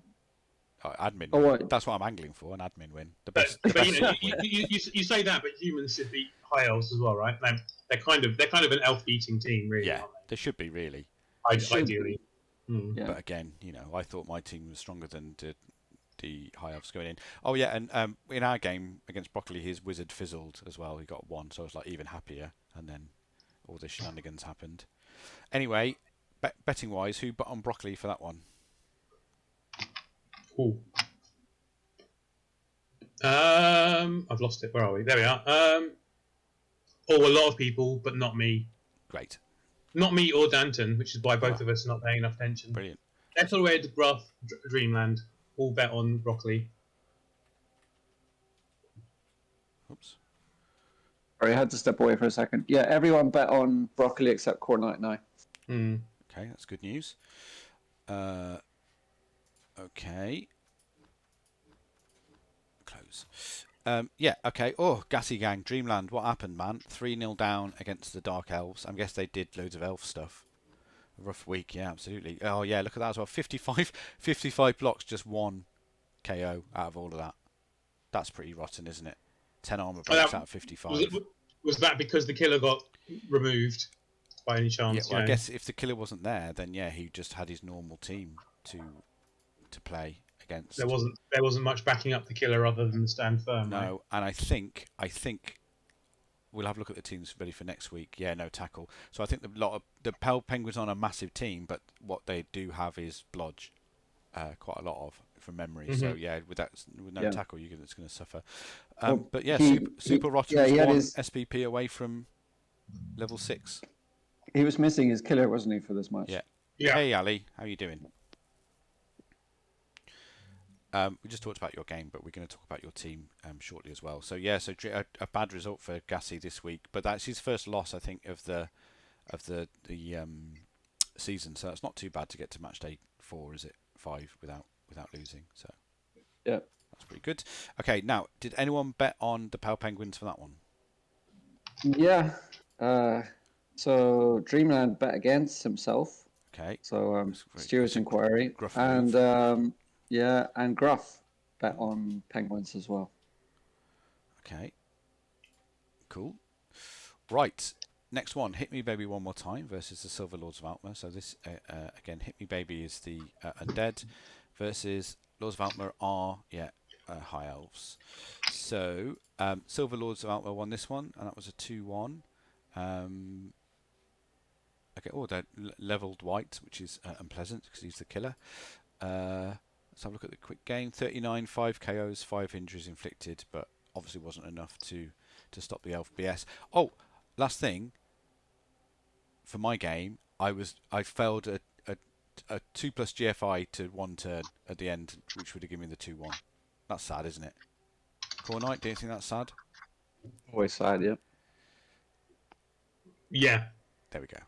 Admin. Oh, what? That's what I'm angling for. An admin win. The But, best. but you say that, but humans should beat high elves as well, right? They're kind of an elf beating team, really. Yeah, aren't they should be really. ideally. Yeah. But again, you know, I thought my team was stronger than the High Elves going in. Oh yeah, and in our game against Broccoli, his wizard fizzled as well. He got one, so I was like even happier. And then all the shenanigans happened. Anyway, betting wise, who bet on Broccoli for that one? Ooh. I've lost it. Where are we? There we are. A lot of people, but not me. Great. Not me or Danton, which is why both of us are not paying enough attention. Brilliant. Ethelred, Gruff, Dreamland, all bet on Broccoli. Oops. Sorry, I had to step away for a second. Yeah, everyone bet on Broccoli except Core 99. Okay, that's good news. Okay. Close. Yeah, okay. Oh, Gassy Gang, Dreamland, what happened, man? 3-0 down against the Dark Elves. I guess they did loads of elf stuff. A rough week, yeah, absolutely. Oh, yeah, look at that as well. 55 blocks, just one KO out of all of that. That's pretty rotten, isn't it? 10 armor breaks out of 55. Was that because the killer got removed by any chance? Yeah, well, I guess if the killer wasn't there, then yeah, he just had his normal team to play against. There wasn't much backing up the killer other than the stand firm. No, right? and I think we'll have a look at the teams ready for next week. Yeah, no tackle. So I think the Pale Penguins aren't a massive team, but what they do have is blodge, quite a lot of from memory. Mm-hmm. So yeah, with no tackle, it's going to suffer. But yeah, Super Rotten was one SPP away from level 6. He was missing his killer, wasn't he, for this match? Yeah. Hey Ali, how are you doing? We just talked about your game, but we're going to talk about your team shortly as well. So yeah, a bad result for Gassy this week, but that's his first loss, I think, of the season. So it's not too bad to get to match day 4, is it? 5 without losing. So yeah, that's pretty good. Okay, now did anyone bet on the Pale Penguins for that one? Yeah. So Dreamland bet against himself. Okay. So Stuart's inquiry Gruff and and Gruff bet on Penguins as well. Okay. Cool. Right. Next one, Hit Me Baby One More Time versus the Silver Lords of Altmer. So this, again, Hit Me Baby is the Undead versus Lords of Altmer are, High Elves. So, Silver Lords of Altmer won this one, and that was a 2-1. Okay, they're leveled white, which is unpleasant because he's the killer. Let's have a look at the quick game. 39, 5 KOs, 5 injuries inflicted, but obviously wasn't enough to stop the Elf BS. Oh, last thing. For my game, I failed a 2+ GFI to 1 turn at the end, which would have given me the 2-1. That's sad, isn't it? Core Knight, do you think that's sad? Always sad, yeah. Yeah. There we go.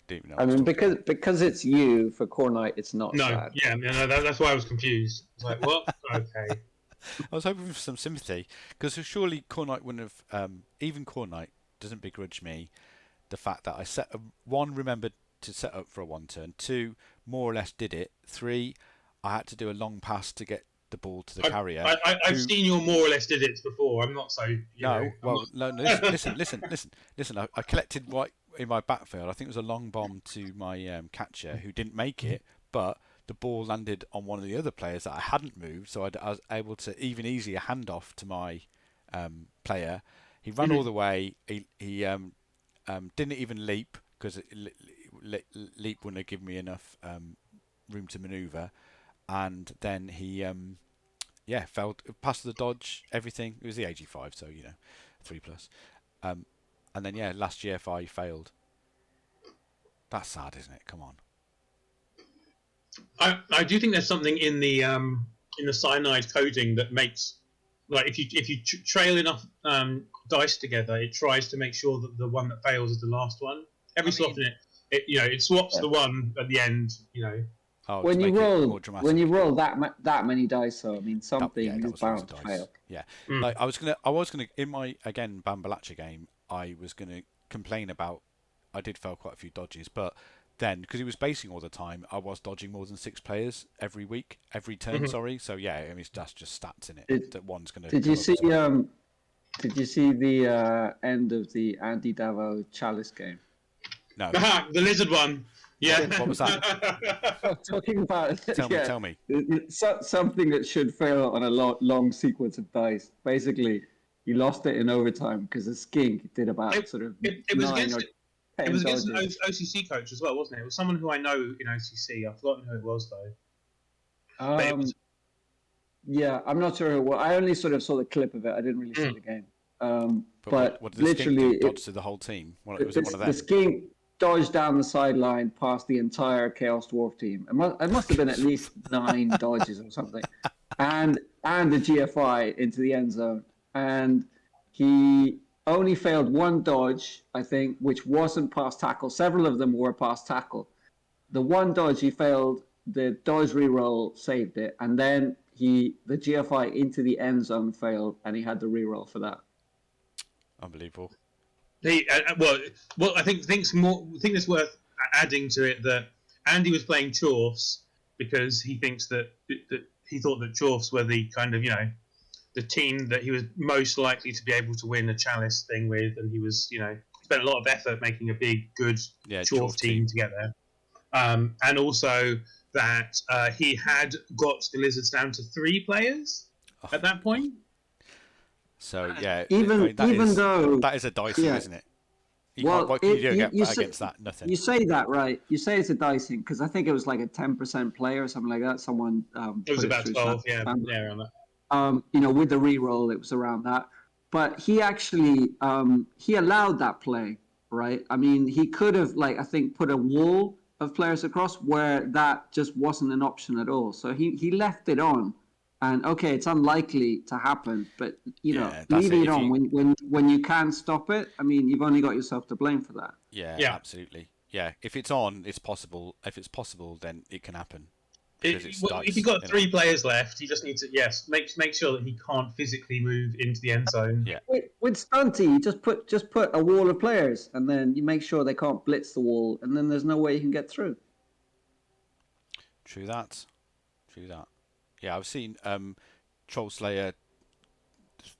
Didn't even know I what was mean, talking about. because it's you for core night, it's not No. sad. Yeah. No, that's why I was confused. It's like, what? Okay. I was hoping for some sympathy because surely Cornight wouldn't have. Even Cornight doesn't begrudge me the fact that I remembered to set up for a one turn. Two, more or less did it. Three, I had to do a long pass to get the ball to the carrier. I've seen your more or less did it before. I'm not so. No, listen. I collected right in my backfield. I think it was a long bomb to my catcher who didn't make it, but the ball landed on one of the other players that I hadn't moved, so I was able to even easier hand off to my player. He ran all the way. He didn't even leap because leap wouldn't have given me enough room to manoeuvre, and then he fell past the dodge, everything. It was the AG5, so 3+. And then last year I failed. That's sad, isn't it? Come on. I do think there's something in the cyanide coding that makes, like, if you trail enough dice together, it tries to make sure that the one that fails is the last one. Every so often it swaps the one at the end. Oh, When to you make it roll more dramatic. when you roll that many dice, though, I mean something that is was loads bound of to dice. fail. Yeah, like I was gonna in my again Bambalacha game, I was gonna complain about I did fail quite a few dodges, but then because he was basing all the time, I was dodging more than 6 players every turn. Sorry, so yeah, I mean that's just stats in it that one's gonna. Did come you up see as well. Did you see the end of the Andy Davo Chalice game? No. The lizard one. Yeah. What was that? Talking about Tell me. something that should fail on a long sequence of dice. Basically, he lost it in overtime because the skink did about It was 9 against or it 10 was against an dodges. OCC coach as well, wasn't it? It was someone who I know in OCC. I've forgotten who it was though. But it was. Yeah, I'm not sure. Well, I only sort of saw the clip of it. I didn't really see the game. But what did the skink do? Dodge to the whole team? Was it one of them? The skink dodged down the sideline past the entire Chaos Dwarf team. It must have been at least 9 dodges or something, and the GFI into the end zone. And he only failed 1 dodge, I think, which wasn't past tackle. Several of them were past tackle. The 1 dodge he failed, the dodge reroll saved it, and then the GFI into the end zone failed, and he had the reroll for that. Unbelievable. I think it's worth adding to it that Andy was playing Chorfs because he thinks that he thought that Chorfs were the kind of the team that he was most likely to be able to win a Chalice thing with, and he was spent a lot of effort making a big good Chorf team to get there, and also that he had got the Lizards down to 3 players at that point. So yeah, even though that is a dicing, isn't it? What can you do against that? Nothing. You say that, right? You say it's a dicing because I think it was like a 10% play or something like that. Someone it was about 12, around that. With the re-roll, it was around that. But he actually he allowed that play, right? I mean, he could have I think put a wall of players across where that just wasn't an option at all. So he left it on. And okay, it's unlikely to happen, but leaving it on when you can stop it. I mean, you've only got yourself to blame for that. Yeah, absolutely. Yeah, if it's on, it's possible. If it's possible, then it can happen. If you've got 3 players left, you just need to make sure that he can't physically move into the end zone. Yeah. With Stunty, you just put a wall of players, and then you make sure they can't blitz the wall, and then there's no way you can get through. True that. Yeah, I've seen Troll Slayer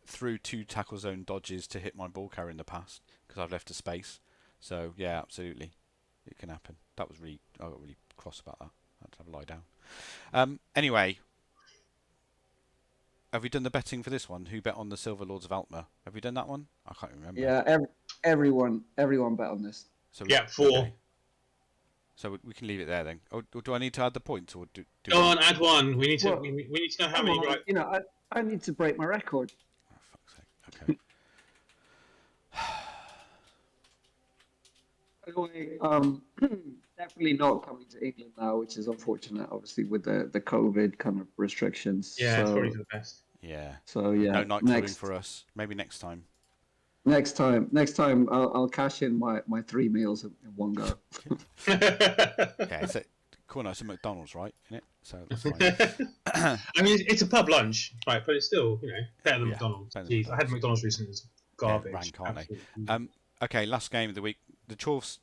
through 2 tackle zone dodges to hit my ball carrier in the past because I've left a space. So yeah, absolutely, it can happen. I got really cross about that. I had to have a lie down. Anyway, have we done the betting for this one? Who bet on the Silver Lords of Altmer? Have we done that one? I can't remember. Yeah, everyone bet on this. So 4. Okay. So we can leave it there then. Or do I need to add the points, or do Go on, add one. We need to know how many. Right. I need to break my record. Oh, fuck's sake. Okay. Definitely not coming to England now, which is unfortunate, obviously, with the COVID kind of restrictions. Yeah, it's probably for the best. Yeah. So yeah, no night clubbing for us. Maybe next time. Next time, I'll cash in my 3 meals in one go. Yeah, it's a corner. It's a McDonald's, right? In it, so that's fine. I mean, it's a pub lunch, right? But it's still, better than Yeah, McDonald's. better than Jeez, I had McDonald's. McDonald's recently. It's Yeah, garbage. rank, aren't they? Absolutely. Okay, last game of the week. The Chorfs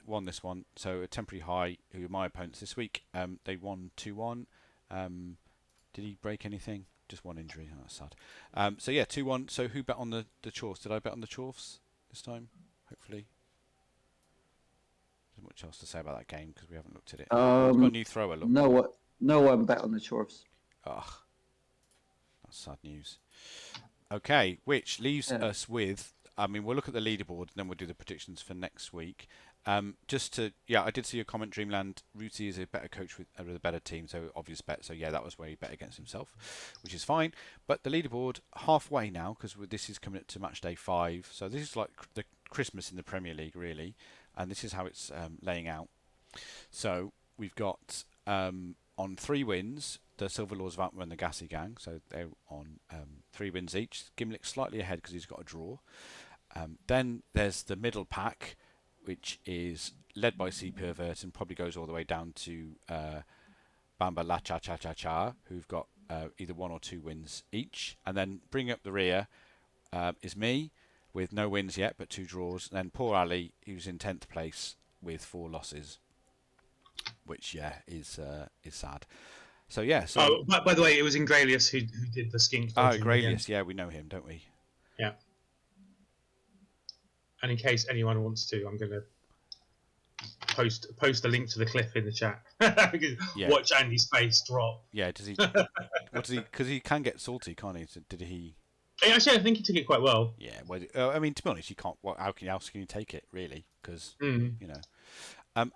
won this one, so a temporary high. Who are my opponents this week? They won 2-1. Did he break anything? Just one injury. Oh, that's sad. So yeah, 2-1. So who bet on the Chorfs? Did I bet on the Chorfs this time? Hopefully. There's much else to say about that game because we haven't looked at it. It's got a new thrower. Look. No one bet on the Chorfs. Ugh, that's sad news. Okay, which leaves us with. I mean, we'll look at the leaderboard and then we'll do the predictions for next week. I did see your comment, Dreamland. Ruti is a better coach with a better team, so obvious bet. So yeah, that was where he bet against himself, which is fine. But the leaderboard halfway now because this is coming up to match day 5. So this is like the Christmas in the Premier League, really, and this is how it's laying out. So we've got on 3 wins the Silver Lords of Antwerp and the Gassy Gang, so they're on 3 wins each. Gimlick slightly ahead because he's got a draw. Then there's the middle pack, which is led by C Pervert and probably goes all the way down to Bamba La Cha Cha Cha Cha, who've got either 1 or 2 wins each. And then bringing up the rear is me with no wins yet but 2 draws. And then poor Ali, who's in 10th place with 4 losses, which is sad. So yeah. So by the way, it was Ingralius who did the skink. Oh, Ingralius, yeah, we know him, don't we? Yeah. And in case anyone wants to, I'm going to post a link to the clip in the chat. Watch Andy's face drop. Yeah, does he? What does he? Because he can get salty, can't he? Did he? Actually, I think he took it quite well. Yeah. Well, I mean, to be honest, you can't. How else can you take it, really? Because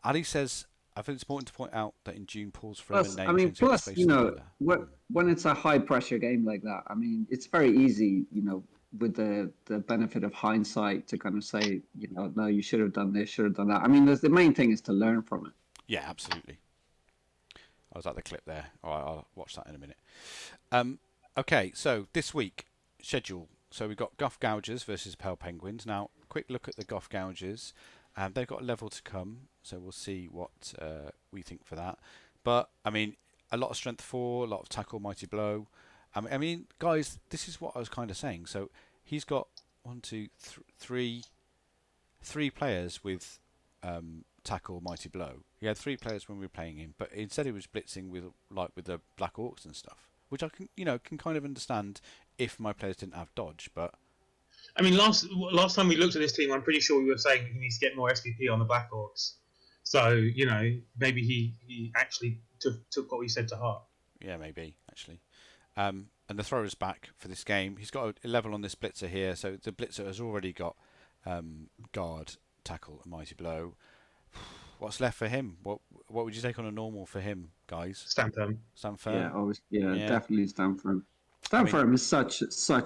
Ali says, I think it's important to point out that in June, Paul's forever name. Plus, when it's a high pressure game like that, I mean, it's very easy, with the benefit of hindsight to kind of say, no, you should have done this, should have done that. I mean, the main thing is to learn from it. Yeah, absolutely. I was at the clip there. I'll watch that in a minute. Okay, so this week schedule. So we've got Gough Gougers versus Pale Penguins. Now, quick look at the Gough Gougers. They've got a level to come, so we'll see what we think for that. But I mean, a lot of strength 4, a lot of tackle, mighty blow. I mean, guys, this is what I was kind of saying. So he's got 3 players with tackle, mighty blow. He had 3 players when we were playing him, but instead he was blitzing with the Black Orcs and stuff, which I can kind of understand if my players didn't have dodge. But I mean, last time we looked at this team, I'm pretty sure we were saying he needs to get more SPP on the Black Orcs. So maybe he actually took what we said to heart. Yeah, maybe actually. And the thrower's back for this game. He's got a level on this blitzer here, so the blitzer has already got guard, tackle, and mighty blow. What's left for him? What would you take on a normal for him, guys? Stand firm. Stand firm. Yeah, definitely stand firm. Stand firm is such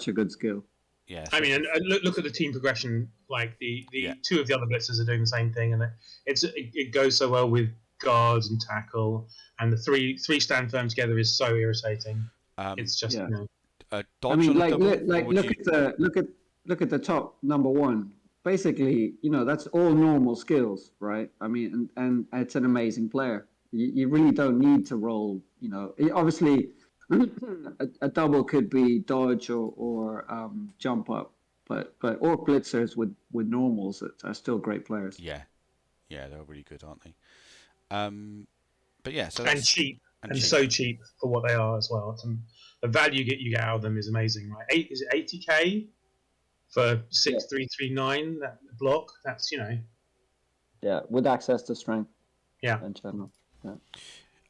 a good skill. Yeah. I mean, and look at the team progression. Like the 2 of the other blitzers are doing the same thing, and it goes so well with guards and tackle, and the three stand firm together is so irritating. It's just dodge. I mean, look at the top number 1. Basically, that's all normal skills, right? I mean, and it's an amazing player. You really don't need to roll. Obviously, a double could be dodge or jump up, but or blitzers with normals are still great players. Yeah, they're really good, aren't they? But yeah, so and cheap. And so cheap for what they are as well. The value you get out of them is amazing, right? Is it 80k for 6339 that block? That's Yeah, with access to strength. Yeah. In general. Yeah.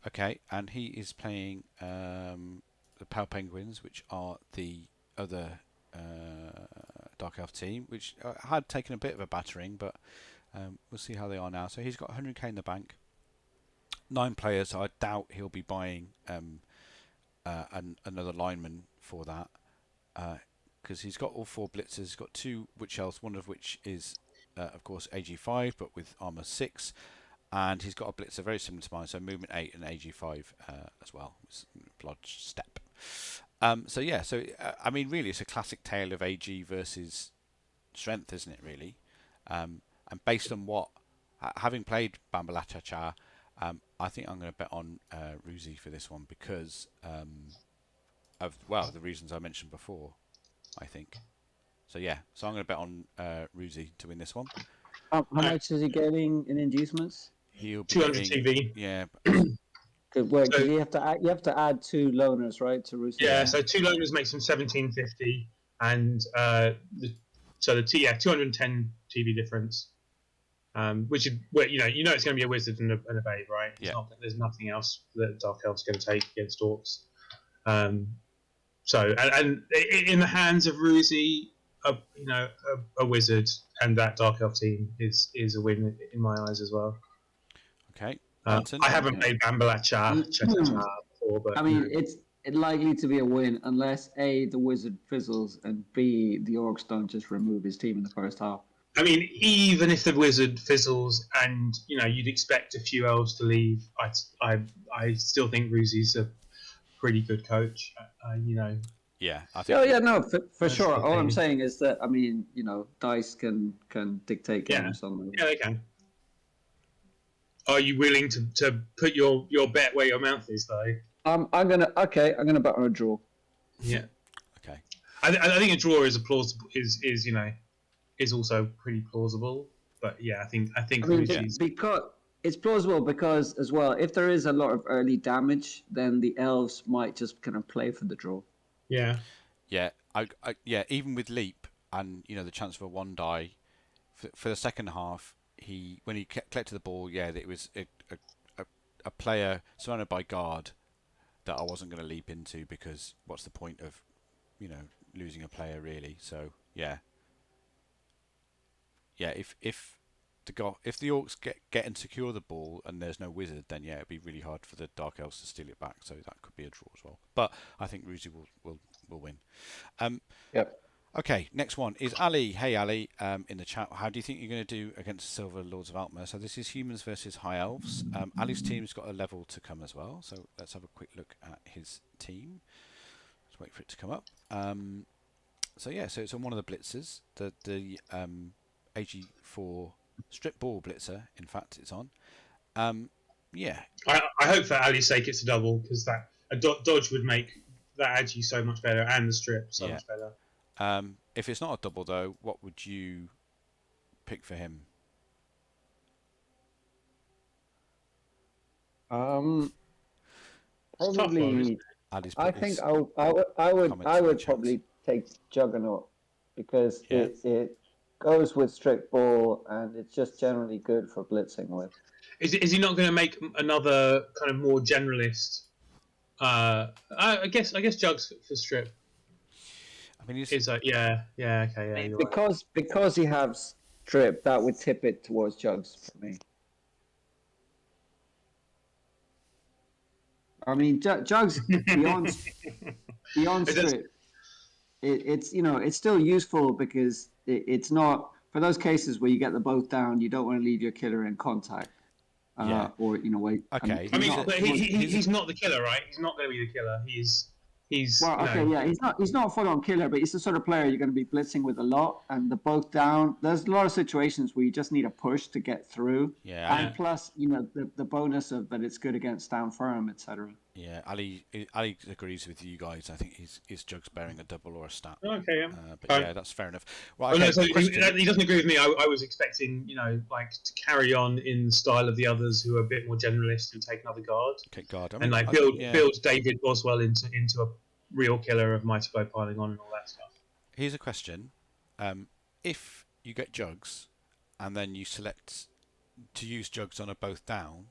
Okay, and he is playing the Pale Penguins, which are the other Dark Elf team, which had taken a bit of a battering, but we'll see how they are now. So he's got 100k in the bank. 9 players, so I doubt he'll be buying another lineman for that because he's got all 4 blitzers. He's got 2 witch elves, one of which is of course AG5 but with armor 6, and he's got a blitzer very similar to mine, so movement 8 and AG5 as well, blood step. I mean, really it's a classic tale of AG versus strength, isn't it? Really, and based on what, having played Bambalata, I think I'm going to bet on Ruzi for this one because of the reasons I mentioned before. I think so. Yeah, so I'm going to bet on Ruzi to win this one. How much is he getting in inducements? He'll be 200 getting, TV. yeah. Because you have to add 2 loaners, right, to Rusi? Yeah, so 2 loaners makes him 1750, and the 210 TV difference, which is where you know it's going to be a wizard and a babe, right? There's nothing else that Dark Elf's going to take against orcs. So and in the hands of Ruzi, a wizard and that Dark Elf team is a win in my eyes as well. Okay, I haven't played Bambalacha before, but I mean, it's likely to be a win unless A, the wizard fizzles, and B, the orcs don't just remove his team in the first half. I mean, even if the wizard fizzles and you'd expect a few elves to leave, I still think Ruzi's a pretty good coach. Yeah, I think. Oh yeah, no, for sure. All I'm saying is that dice can dictate games on them. Yeah, they can. Are you willing to put your bet where your mouth is, though? I'm gonna bet on a draw. Yeah. Okay. I think a draw is is also pretty plausible, but yeah, I think because it's plausible because as well, if there is a lot of early damage, then the elves might just kind of play for the draw. Yeah. Yeah, even with leap and the chance of a 1 die for the second half, when he collected the ball, it was a player surrounded by guard that I wasn't going to leap into because what's the point of losing a player really? So yeah, if the orcs get and secure the ball and there's no wizard, then it'd be really hard for the Dark Elves to steal it back. So that could be a draw as well. But I think Ruzi will win. Yep. Okay, next one is Ali. Hey Ali, in the chat, how do you think you're going to do against the Silver Lords of Altmer? So this is humans versus high elves. Ali's team's got a level to come as well. So let's have a quick look at his team. Let's wait for it to come up. So it's on one of the blitzers, the AG4 strip ball blitzer. In fact, it's on. Yeah. I hope for Ali's sake it's a double because that a dodge would make that AG so much better and the strip so much better. If it's not a double though, what would you pick for him? Probably. I think I would probably take Juggernaut because it goes with strict ball and it's just generally good for blitzing with. Is he not going to make another kind of more generalist? I guess Jugs for strip. I mean, because he has strip, that would tip it towards Jugs for me. I mean, Jugs beyond strip. It's still useful because it's not for those cases where you get the both down. You don't want to leave your killer in contact. Or wait. Okay. He's not the killer, right? He's not going to be the killer. He's He's not a full-on killer, but he's the sort of player you're going to be blitzing with a lot. And the both down, there's a lot of situations where you just need a push to get through. Yeah. And plus, the bonus of that it's good against stand firm, etc. Yeah, Ali agrees with you guys. I think his Jugs bearing a double or a stat. Okay, yeah. But that's fair enough. Right, okay, so he doesn't agree with me. I was expecting, to carry on in the style of the others who are a bit more generalist and take another guard. Okay, guard. Build David Boswell into a real killer of Mighty Blow piling on and all that stuff. Here's a question. If you get Jugs and then you select to use Jugs on a both down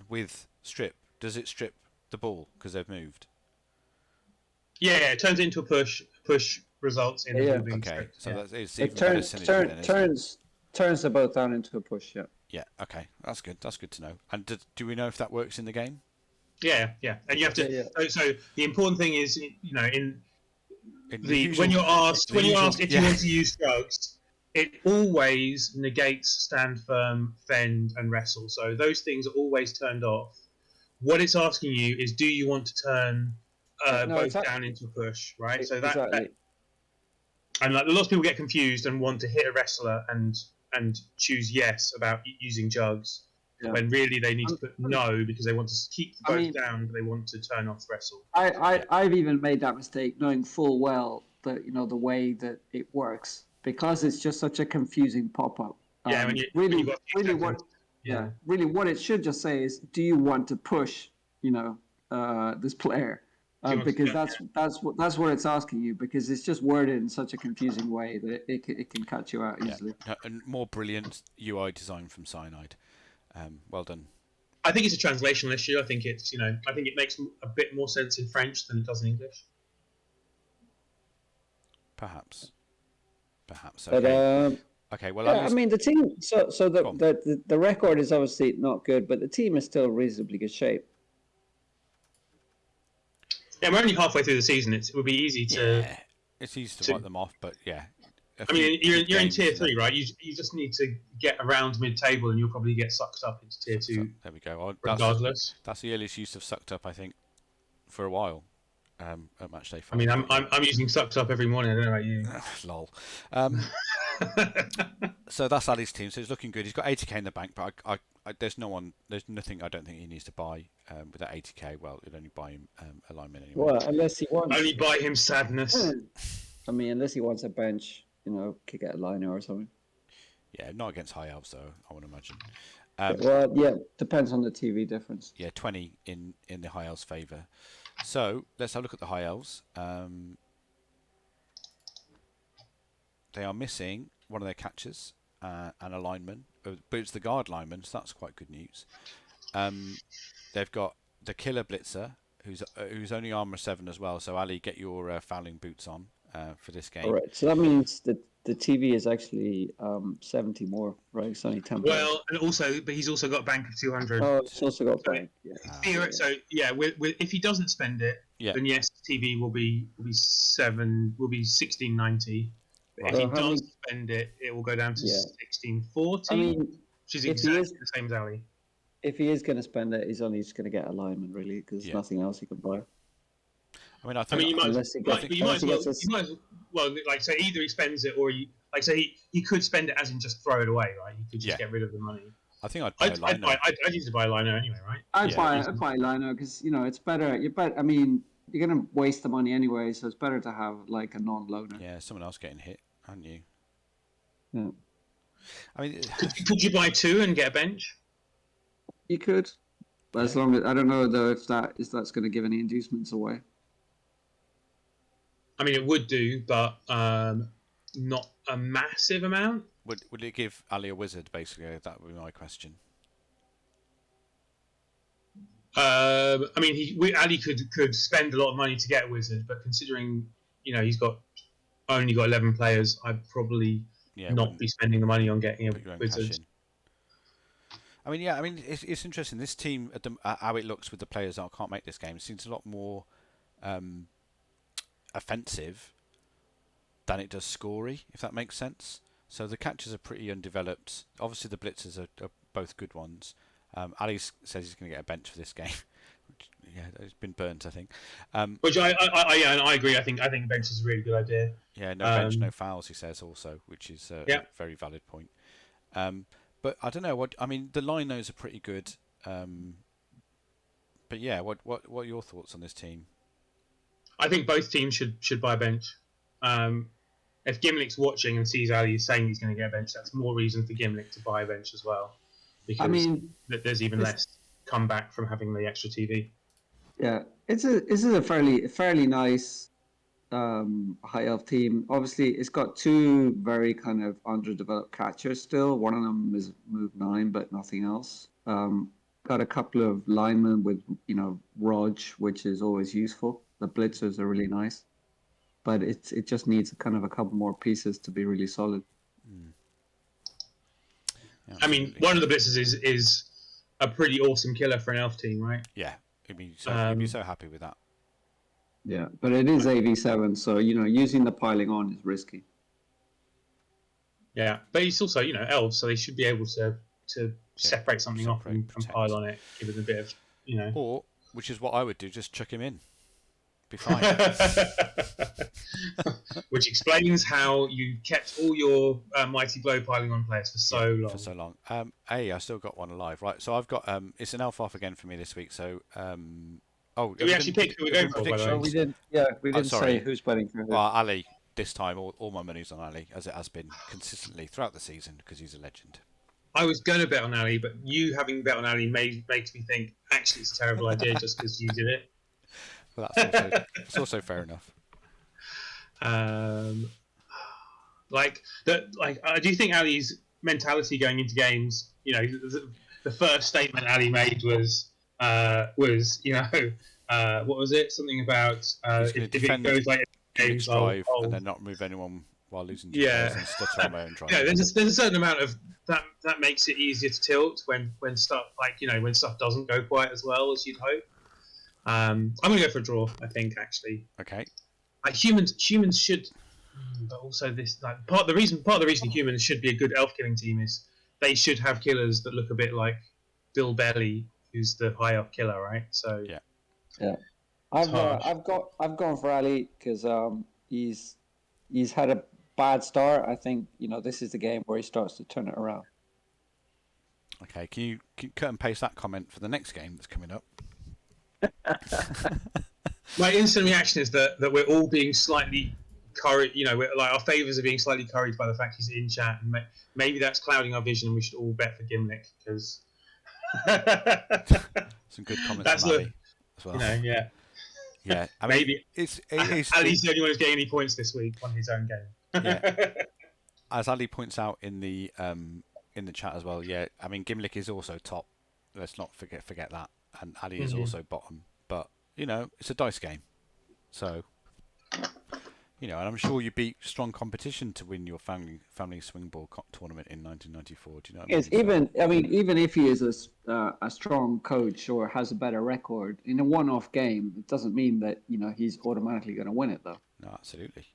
with strip, does it strip the ball because they've moved? Yeah, it turns into a push. Push results in a moving strip. So it's even better synergy. Turns the both down into a push. Yeah. Yeah. Okay, that's good. That's good to know. And do we know if that works in the game? Yeah, and you have to. Yeah. So the important thing is, when you're asked if you want to use Jugs, it always negates stand firm, fend, and wrestle. So those things are always turned off. What it's asking you is, do you want to turn both down into a push, right? So exactly. And like, lots of people get confused and want to hit a wrestler and choose yes about using jugs, when really they need to put no because they want to keep the boat down, but they want to turn off wrestle. I've even made that mistake, knowing full well that the way that it works, because it's just such a confusing pop-up. When really what it should just say is, do you want to push this player, because that's what it's asking you, because it's just worded in such a confusing way that it can catch you out easily. And more brilliant UI design from Cyanide. Well done. I think it's a translational issue. I think it's I think it makes a bit more sense in French than it does in English. Perhaps. Okay. But, okay. Well, I mean, the team. So the record is obviously not good, but the team is still reasonably good shape. Yeah, we're only halfway through the season. It would be easy to. Yeah, it's easy to write them off, but yeah. I mean, you're in tier 3, right? You just need to get around mid-table, and you'll probably get sucked up into tier 2. There we go. Regardless, that's the earliest use of sucked up, I think, for a while. At match day 5. I mean, I'm using sucked up every morning. I don't know about you. Lol. So that's Ali's team. So he's looking good. He's got 80k in the bank, but there's nothing I don't think he needs to buy with that 80k. Well, it'd only buy him alignment anyway. Well, unless he wants. Only buy him sadness. I mean, unless he wants a bench, kick out a liner or something. Yeah, not against high elves though, I would imagine. Well, yeah, depends on the TV difference. Yeah, 20 in the high elves' favour. So let's have a look at the high elves. They are missing one of their catchers and a lineman, but it's the guard lineman, so that's quite good news. They've got the killer blitzer, who's only armor 7 as well. So Ali, get your fouling boots on for this game. All right, so that means that the TV is actually 70 more, right? It's only 10. Well, but he's also got a bank of 200. Oh, it's also got bank. Yeah. So yeah, if he doesn't spend it, then yes, TV will be 1690. But if he does spend it, it will go down to 1640. I mean, which is exactly the same as Ali. If he is going to spend it, he's only just going to get a lineman, really, because there's nothing else he can buy. I mean, you might as well, like, say either he spends it or he could spend it as in just throw it away, right? He could just get rid of the money. I think I'd buy a liner. I'd use to buy a liner anyway, right? I'd buy a liner because it's better. I mean, you're going to waste the money anyway, so it's better to have like a non-loaner. Yeah, someone else getting hit, aren't you? Yeah. I mean, could you buy 2 and get a bench? You could, but as long as I don't know though if that's going to give any inducements away. I mean, it would do, but not a massive amount. Would it give Ali a wizard? Basically, that would be my question. I mean, Ali could spend a lot of money to get a wizard, but considering he's only got 11 players, I'd probably not be spending the money on getting a wizard. I mean, it's interesting. This team, how it looks with the players that can't make this game, seems a lot more offensive than it does scory, if that makes sense. So the catchers are pretty undeveloped. Obviously, the blitzers are both good ones. Ali says he's going to get a bench for this game. It's been burnt, I think. Which I agree. I think bench is a really good idea. Yeah, no bench, no fouls. He says also, which is a very valid point. But I don't know I mean. The linos are pretty good. But yeah, what are your thoughts on this team? I think both teams should buy a bench. If Gimlick's watching and sees Ali saying he's going to get a bench, that's more reason for Gimlick to buy a bench as well. Because there's even less comeback from having the extra TV. Yeah, this is a fairly nice high elf team. Obviously, it's got 2 very kind of underdeveloped catchers still. One of them is move 9, but nothing else. Got a couple of linemen with Rog, which is always useful. The blitzers are really nice, but it just needs kind of a couple more pieces to be really solid. Yeah, I mean, one of the blitzers is a pretty awesome killer for an elf team, right? Yeah, you'd be so happy with that. Yeah, but it is AV7, so using the piling on is risky. Yeah, but it's also elves, so they should be able to separate something off and pile on it, give it a bit of Or, which is what I would do, just chuck him in. Be fine. Which explains how you kept all your mighty blow piling on players for so long. For so long. I still got one alive. Right, so I've got it's an elf off again for me this week. So Did we actually pick who we're going for? By the way? Oh, we didn't. Yeah, we didn't say who's betting for who. Well, Ali this time. All my money's on Ali, as it has been consistently throughout the season because he's a legend. I was going to bet on Ali, but you having bet on Ali makes me think actually it's a terrible idea just because you did it. Well, that's also fair enough. I do think Ali's mentality going into games. You know, the first statement Ali made was what was it? Something about if it goes like games, drive and then not move anyone while losing. And stutter on my own drive. Yeah, there's a certain amount of that makes it easier to tilt when stuff when stuff doesn't go quite as well as you'd hope. I'm gonna go for a draw. I think actually. Okay. Humans should, but also this part of the reason humans should be a good elf killing team is they should have killers that look a bit like Bill Belly, who's the high up killer, right? So yeah. I've gone for Ali because he's had a bad start. I think this is the game where he starts to turn it around. Okay, can you cut and paste that comment for the next game that's coming up? My instant reaction is that we're all being slightly curried. Our favours are being slightly curried by the fact he's in chat, and maybe that's clouding our vision. And we should all bet for Gimlick because some good comments from Ali as well. Yeah. I mean, maybe it's Ali's the only one who's getting any points this week on his own game. Yeah. As Ali points out in the chat as well. Yeah, I mean Gimlick is also top. Let's not forget that, and Ali is also bottom. But it's a dice game, so and I'm sure you beat strong competition to win your family swing ball tournament in 1994. Do you know what I mean? Even if he is a strong coach or has a better record in a one-off game, it doesn't mean that he's automatically going to win it, though. No, absolutely.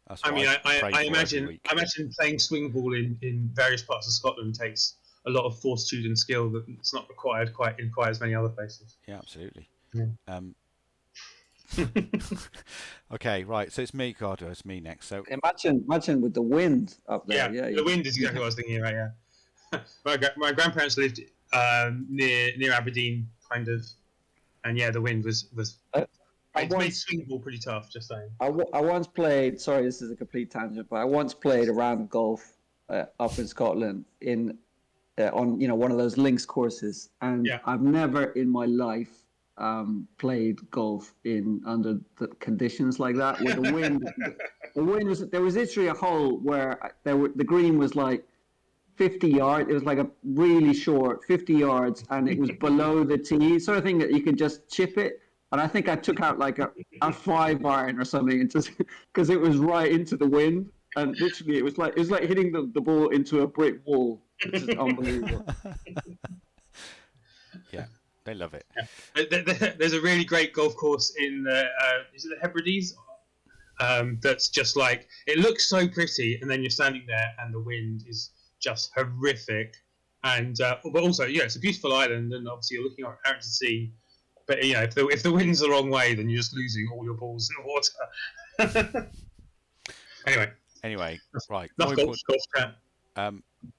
I imagine playing swing ball in various parts of Scotland takes a lot of fortitude and skill that's not required quite as many other places. Yeah, absolutely. Yeah. Okay, right. So it's me, Cardo. It's me next. So imagine with the wind up there. Yeah, the wind is exactly what I was thinking about. Yeah, my grandparents lived near Aberdeen, kind of, and the wind was. It made swing ball pretty tough. Just saying. I once played. Sorry, this is a complete tangent, but I once played a round of golf up in Scotland on one of those links courses, and I've never in my life played golf under the conditions like that with the wind. The wind was there was literally a hole where the green was like 50 yards. It was like a really short 50 yards, and it was below the tee, sort of thing that you could just chip it. And I think I took out like a 5-iron or something, and just because it was right into the wind, and literally it was like hitting the ball into a brick wall. Which is unbelievable. Yeah, they love it. Yeah. There's a really great golf course in is it the Hebrides? That's just like it looks so pretty, and then you're standing there, and the wind is just horrific. And but also, it's a beautiful island, and obviously you're looking out to sea. But if the wind's the wrong way, then you're just losing all your balls in the water. Anyway, right. Enough golf chat.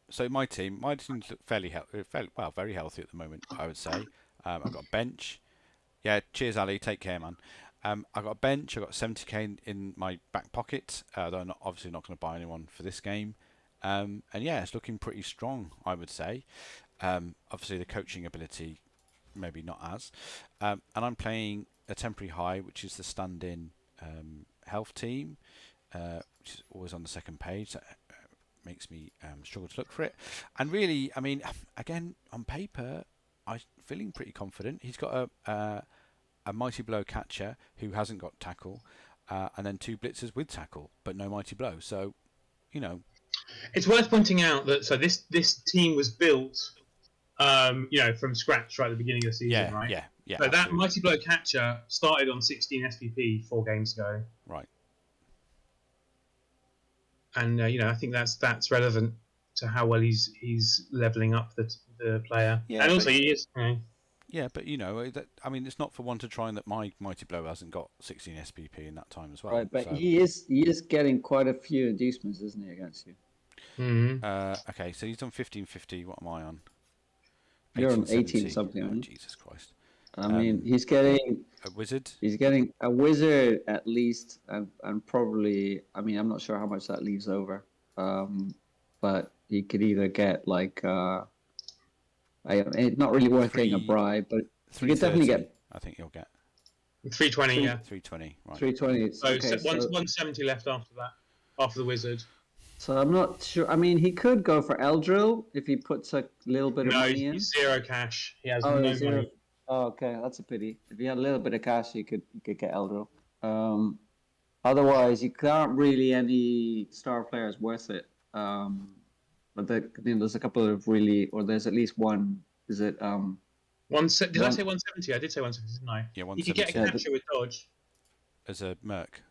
So my teams look very healthy at the moment, I would say. I've got a bench. Yeah, cheers, Ali. Take care, man. I've got a bench. I've got 70k in my back pocket, though I'm obviously not going to buy anyone for this game. And it's looking pretty strong, I would say. Obviously, the coaching ability, maybe not as. And I'm playing a temporary high, which is the stand-in health team, which is always on the second page. So, makes me struggle to look for it. And really, I mean, again, on paper, I'm feeling pretty confident. He's got a mighty blow catcher who hasn't got tackle, and then 2 blitzers with tackle, but no mighty blow. So, it's worth pointing out that this team was built, from scratch right at the beginning of the season, right? Yeah. So absolutely. that mighty blow catcher started on 16 SPP 4 games ago. Right. And I think that's relevant to how well he's leveling up the player. Yeah, and also he is. Yeah, but I mean, it's not for one to try that my Mighty Blow hasn't got 16 SPP in that time as well. Right, but So, he is getting quite a few inducements, isn't he, against you? okay, so he's on 1550. What am I on? You're on 18 1870. something, Oh, aren't you? Jesus Christ. I mean, he's getting A wizard? a wizard at least, and probably. I mean, I'm not sure how much that leaves over. But he could either get like it's not really worth getting a bribe, but you could definitely 330. get I think you'll get 320, yeah. 320. Right. 320. So, Okay, so 170 left after that, after the wizard. so I'm not sure. I mean, he could go for Eldril if he puts a little bit of No, money in. he's zero cash. He has Oh, no zero. money. Oh, okay, that's a pity. If he had a little bit of cash, he could get Eldril. Otherwise, you can't really any star players worth it. But there's a couple of really, or there's at least one. Is it Did I say 170? I did say 170, didn't I? Yeah, You could get a 170. capture with dodge. As a merc.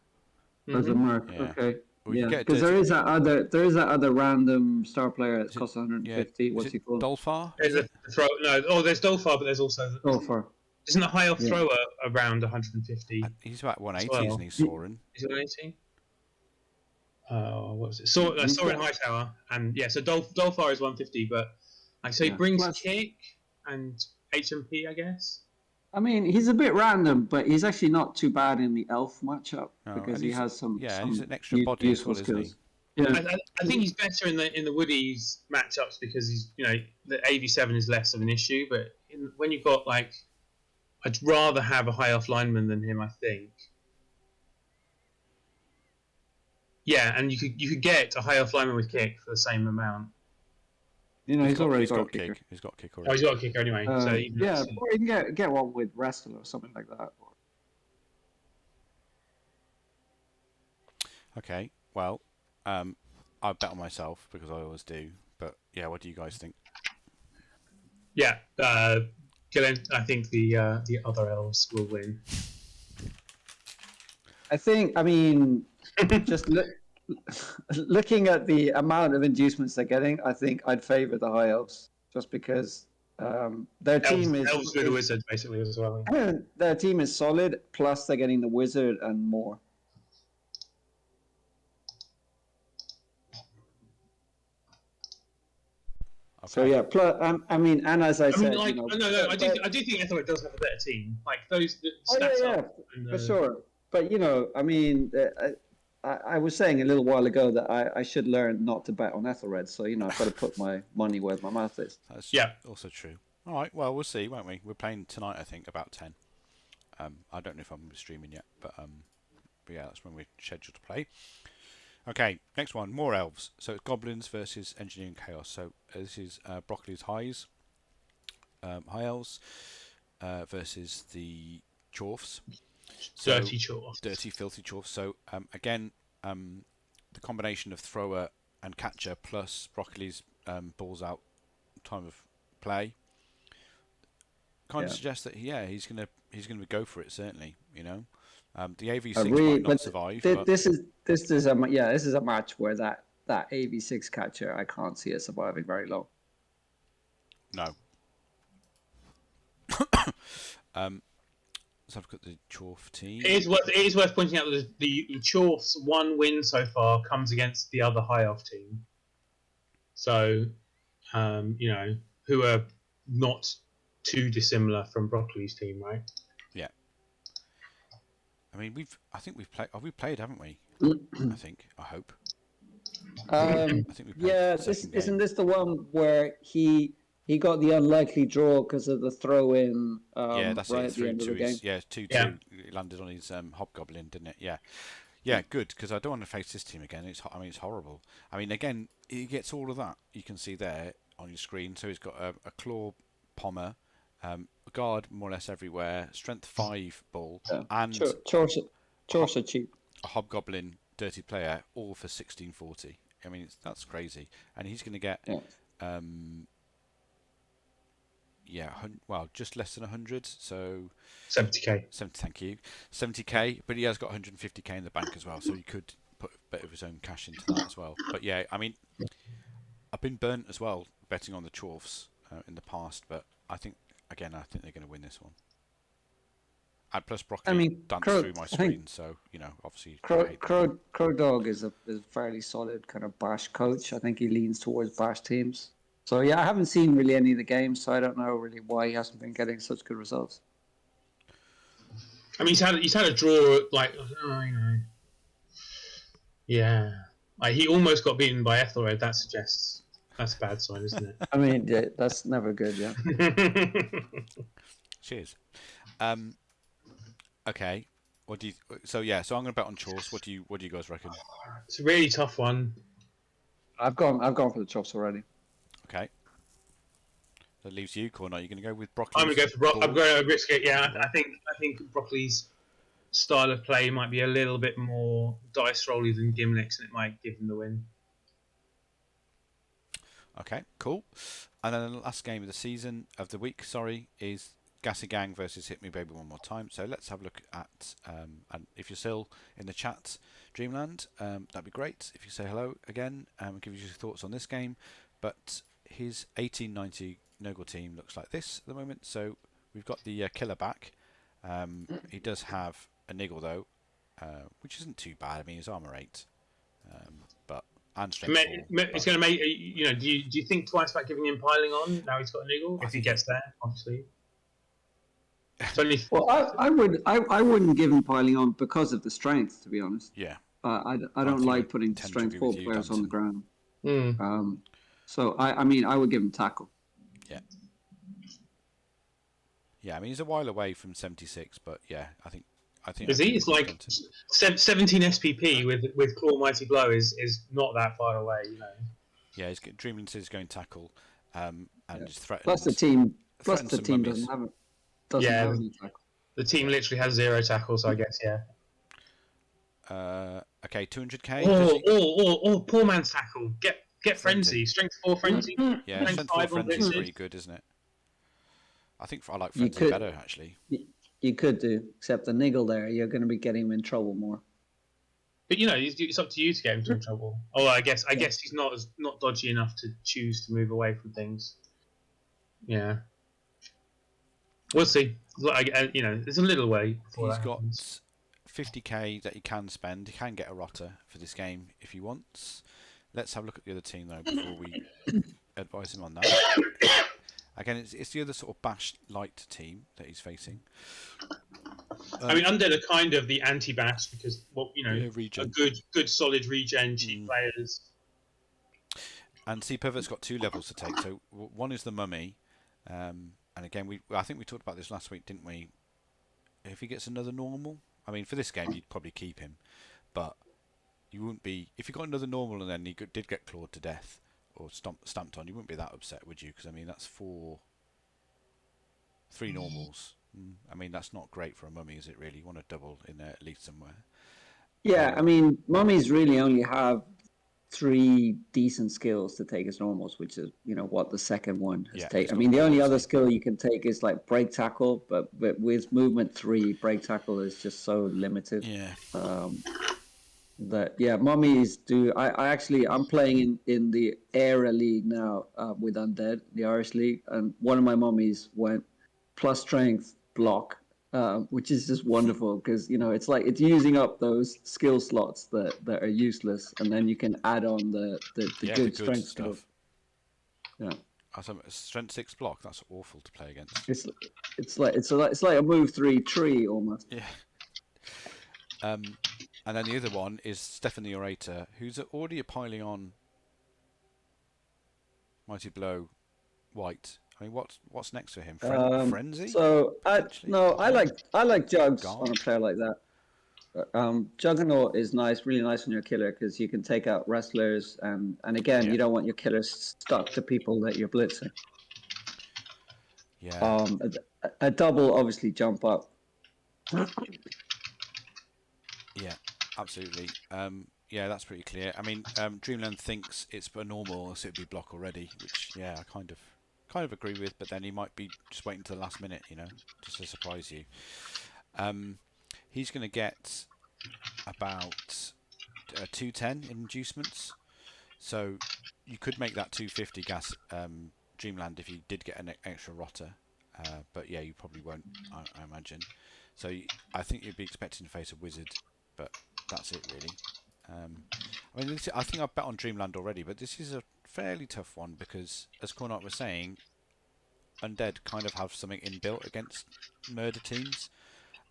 There's a mark. Yeah. Okay. Well, you Yeah, get because there is that other random star player that Is it- costs 150. What's he called? Dolfar? There's a throw. No, there's Dolfar, but there's also Sulfur. isn't the high elf Yeah. thrower around 150? He's about 180, well. isn't he, Soren? Is it 180? What was it? Soren Hightower, and yeah, so Dolfar is 150, but so he brings Plus- kick and HMP, I guess. I mean, he's a bit random, but he's actually not too bad in the elf matchup No, because and he he's- has some. yeah, some and he's an extra body as useful well, isn't he? skills. Yeah. I think he's better in the Woodies matchups because he's the AV7 is less of an issue, but when you've got like, I'd rather have a high elf lineman than him, I think. Yeah, and you could get a high elf lineman with kick for the same amount. He's already he's got a got kicker. kick. He's got kick Oh, already. he's got a kicker anyway. So even Yeah, that's- or you can get one with wrestle or something like that. Okay, well, I bet on myself because I always do. But yeah, what do you guys think? yeah, Gillen, I think the other elves will win. I mean, just looking at the amount of inducements they're getting, I think I'd favour the high elves just because their team elves with a wizard basically as well. their team is solid. Plus, they're getting the wizard and more. Okay. So yeah, plus I mean, and as I said, I do think Ethelred does have a better team. Like those stats up. For sure. But I mean, I was saying a little while ago that I should learn not to bet on Ethelred. So I've got to put my money where my mouth is. That's Yeah. also true. All right, well, we'll see, won't we? We're playing tonight, I think, about 10. I don't know if I'm going to be streaming yet, but yeah, that's when we're scheduled to play. Okay, next one, more elves. So it's goblins versus engineering chaos. So this is Broccoli's high elves versus the chorfs. So, Dirty chore. dirty, filthy chorfs. So again, the combination of thrower and catcher plus Broccoli's balls out time of play kind of suggests that he's gonna go for it, certainly. The AV6 might not survive. But This is a match where that AV6 catcher I can't see it surviving very long. no. So I've got the Chorf team. It is worth pointing out that the Chorf's one win so far comes against the other high elf team. So, who are not too dissimilar from Broccoli's team, right? Yeah. I mean, I think we've played. Have we played? Haven't we? I hope. I think we played. Yeah, isn't this the one where he got the unlikely draw because of the throw-in? Yeah, that's right it. at the end of the Through to his, game. 2-2. Yeah. It landed on his hobgoblin, didn't it? Yeah. Yeah, good, because I don't want to face this team again. It's horrible. I mean, again, he gets all of that. You can see there on your screen. So he's got a claw pommer, a guard more or less everywhere, strength 5 bull, and Chores are cheap. a hobgoblin dirty player, all for 1640. I mean, that's crazy. And he's going to get, just less than 100. So 70k. 70, thank you. 70k, but he has got 150k in the bank as well, so he could put a bit of his own cash into that as well. But yeah, I mean, I've been burnt as well betting on the Chorfs in the past, but I think again, I think they're going to win this one. And plus, I Broccoli mean, danced through my I think screen, so obviously. I Crow hate that. Crow Crow Dog is a fairly solid kind of bash coach. I think he leans towards bash teams. So yeah, I haven't seen really any of the games, so I don't know really why he hasn't been getting such good results. I mean, he's had a draw yeah. Like, he almost got beaten by Ethelred. That suggests that's a bad sign, isn't I mean, yeah, that's never good. Yeah. it? Cheers. Okay. What do you? So I'm going to bet on Chorse. What do you guys reckon? It's a really tough one. I've gone for the chops already. Okay. That leaves you, Corner. You're going to go with Broccoli. I'm going to go for I'm going to risk it. Yeah, I think Broccoli's style of play might be a little bit more dice rolly than Gimlick's, and it might give him the win. Okay, cool. And then the last game of the season, of the week, is Gassy Gang versus Hit Me Baby One More Time. So let's have a look at, and if you're still in the chat, Dreamland, that'd be great. If you say hello again, give us your thoughts on this game. But his 1890 Noggle team looks like this at the moment. So we've got the killer back. He does have a niggle though, which isn't too bad. I mean, he's armor 8, but and strength 4. It's going to make do you think twice about giving him piling on? Now he's got a niggle. If he gets there, obviously. It's only Well, I wouldn't give him piling on because of the strength, to be honest. Yeah. I don't like putting strength 4 players on the ground. So I mean I would give him tackle. Yeah. Yeah, I mean he's a while away from 76, but yeah, I think. Is he? It's like 17 SPP with Claw Mighty Blow is not that far away, Yeah, Dreamland says he's going tackle, and just threatened. Plus the team mummies. doesn't have any tackle. The team literally has 0 tackle, so I guess Okay, 200k. Or poor man's tackle. Get frenzy. Strength 4 frenzy. Yeah, strength 4 frenzy is pretty good, isn't it? I think I like frenzy better actually. You could do, except the niggle there, you're going to be getting him in trouble more. But it's up to you to get him into trouble. Oh, I guess he's not dodgy enough to choose to move away from things. Yeah, we'll see. There's a little way before He's that got happens. 50k that he can spend. He can get a rotter for this game if he wants. Let's have a look at the other team though before we advise him on that. Again, it's the other sort of bash light team that he's facing. I mean, Undead are kind of the anti-bash because, regen. a good solid regen, cheap players. And Sea Pervert's got 2 levels to take. So one is the mummy, and again, I think we talked about this last week, didn't we? If he gets another normal, I mean, for this game, you'd probably keep him, but you wouldn't be if you got another normal and then he did get clawed to death or stamped on. You wouldn't be that upset, would you? Because I mean, that's 3 normals. I mean, that's not great for a mummy, is it? Really, you want a double in there at least somewhere. Yeah, I mean, mummies really only have 3 decent skills to take as normals, which is what the second one has taken. I mean, the only other skill you can take is like break tackle, but with movement 3, break tackle is just so limited. Yeah. Mummies do. I'm playing in the Era League now with Undead, the Irish League, and one of my mummies went plus strength block, which is just wonderful because it's like it's using up those skill slots that are useless, and then you can add on the good strength stuff. Yeah. Strength 6 block. That's awful to play against. It's like a move 3 tree almost. Yeah. And then the other one is Stefan the Orator, who's already piling on Mighty Blow White. I mean, what's next for him? Frenzy? So I like Jugs on a player like that. Juggernaut is really nice on your killer because you can take out wrestlers, and again, you don't want your killers stuck to people that you're blitzing. Yeah. A double obviously jump up. Yeah, absolutely. That's pretty clear. I mean, Dreamland thinks it's a normal, so it'd be block already, which I kind of agree with. But then he might be just waiting to the last minute, just to surprise you. He's going to get about 210 in inducements, so you could make that 250 gas Dreamland if you did get an extra rotter. But yeah, you probably won't, I imagine. So I think you'd be expecting to face a wizard, but that's it really. I mean, I think I've bet on Dreamland already, but this is a fairly tough one because, as Cornart was saying, Undead kind of have something inbuilt against murder teams.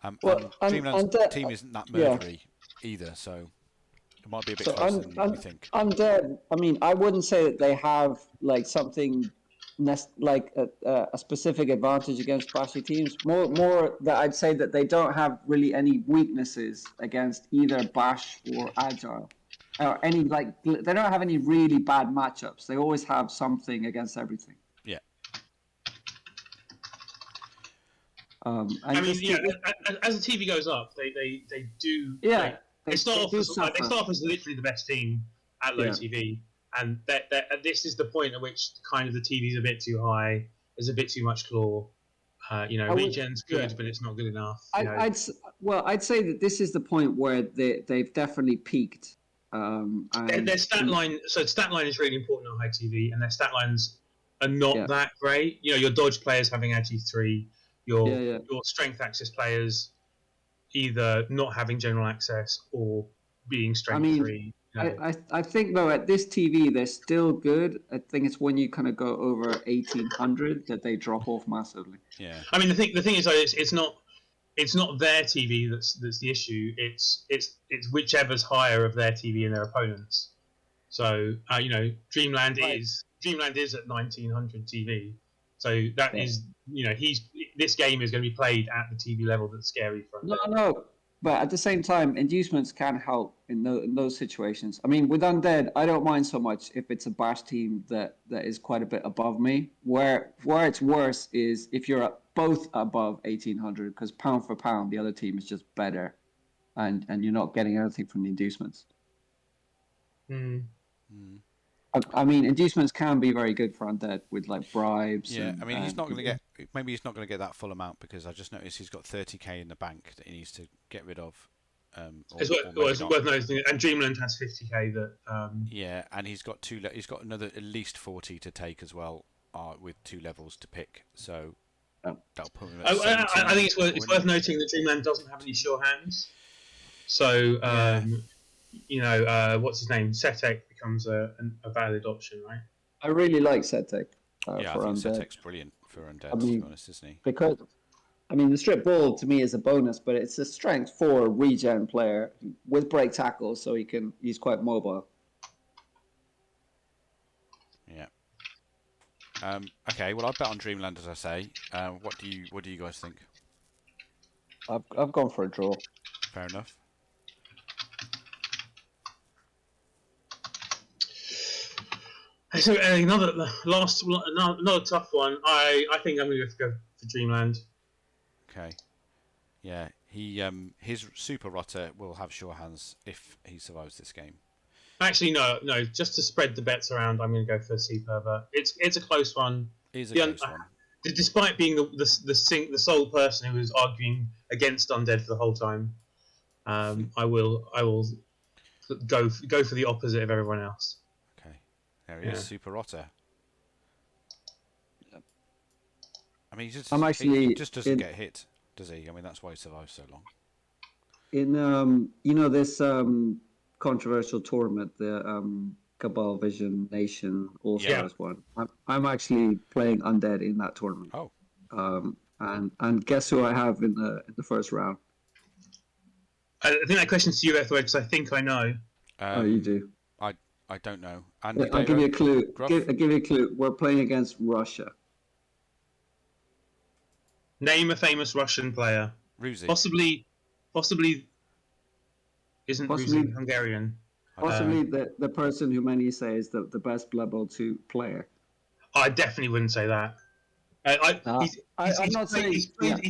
And Dreamland's team isn't that yeah. murdery either, so it might be a bit So closer than we think. undead. I mean, I wouldn't say that they have like something like a specific advantage against bashy teams. More that I'd say that they don't have really any weaknesses against either bash or agile, or any like they don't have any really bad matchups. They always have something against everything. Yeah. I mean, yeah. As the TV goes up, they do. Yeah. They start off as literally the best team at low TV, and this is the point at which kind of the TV is a bit too high. There's a bit too much claw. Regen's good, but it's not good enough. I'd say that this is the point where they've definitely peaked. Their stat line, stat line is really important on high TV, and their stat lines are not that great. Your dodge players having Agi 3, your strength access players either not having general access or being strength 3. I think though at this TV they're still good. I think it's when you kind of go over 1800 that they drop off massively. Yeah. I mean the thing is though, it's not their TV that's the issue. It's whichever's higher of their TV and their opponents. So Dreamland is at 1900 TV. So that is this game is going to be played at the TV level that's scary for him. No. But at the same time, inducements can help in those situations. I mean, with Undead, I don't mind so much if it's a bash team that is quite a bit above me. Where it's worse is if you're both above 1800, because pound for pound, the other team is just better, and you're not getting anything from the inducements. I mean, inducements can be very good for Undead with like bribes. Yeah, I mean, he's not going to get. Maybe he's not going to get that full amount because I just noticed he's got 30k in the bank that he needs to get rid of. It's worth noting, and Dreamland has 50k that. Yeah, and he's got he's got another at least 40 to take as well, with 2 levels to pick. So that'll put him at I think it's worth noting that Dreamland doesn't have any sure hands. So what's his name? Setek becomes a valid option, right? I really like Setek. I think Setek's brilliant for Undead, to be honest, isn't he? Because, I mean, the strip ball to me is a bonus, but it's a strength 4 regen player with break tackles, so he's quite mobile. Yeah. Okay, well, I bet on Dreamland, as I say. What do you guys think? I've gone for a draw. Fair enough. So another tough one. I think I'm going to go for Dreamland. Okay. Yeah, his super rotter will have sure hands if he survives this game. Actually, no. Just to spread the bets around, I'm going to go for Superba. It's a close one. It is a close one. Despite being the sole person who was arguing against Undead for the whole time, I will go for the opposite of everyone else. There he is, Super Otter. Yep. I mean, he just doesn't get hit, does he? I mean, that's why he survives so long. In this controversial tournament, the Cabal Vision Nation All Stars one. I'm actually playing Undead in that tournament. Oh. And guess who I have in the first round? I think that question's to you, Ethway, because I think I know. Oh, you do. I don't know. I'll give you a clue. I'll give you a clue. We're playing against Russia. Name a famous Russian player. Ruzi. Possibly isn't Ruzi Hungarian. Possibly the person who many say is the best Blood Bowl 2 player. I definitely wouldn't say that. He's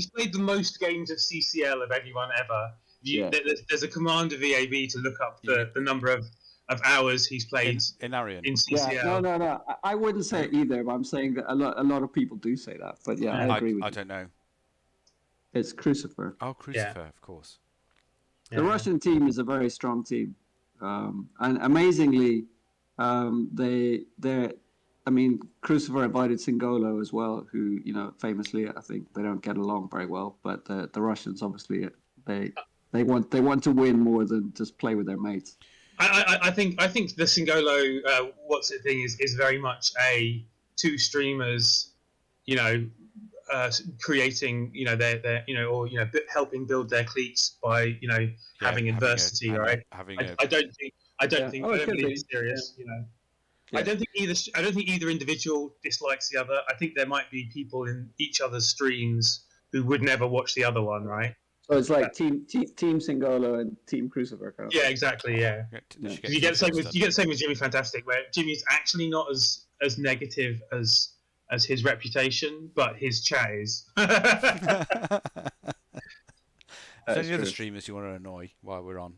played the most games of CCL of anyone ever. There's a commander VAB to look up the number of hours he's played in Arian. In CCL. Yeah, no. I wouldn't say it either, but I'm saying that a lot of people do say that. But yeah, I agree with you. I don't know. It's Crucifer. Oh, Crucifer, of course. The Russian team is a very strong team, and amazingly, I mean, Crucifer invited Singolo as well, who, famously, I think they don't get along very well. But the Russians, obviously, they want to win more than just play with their mates. I think the Singolo what's it thing is very much a two streamers, creating helping build their cliques by having adversity, right? I don't believe it's serious. Yeah. I don't think either individual dislikes the other. I think there might be people in each other's streams who would never watch the other one, right? So it's like team Singolo and Team Crucifer. Yeah, exactly. Yeah. You get the same with Jimmy Fantastic, where Jimmy's actually not as negative as his reputation, but his chat is. Is there any other streamers you want to annoy while we're on?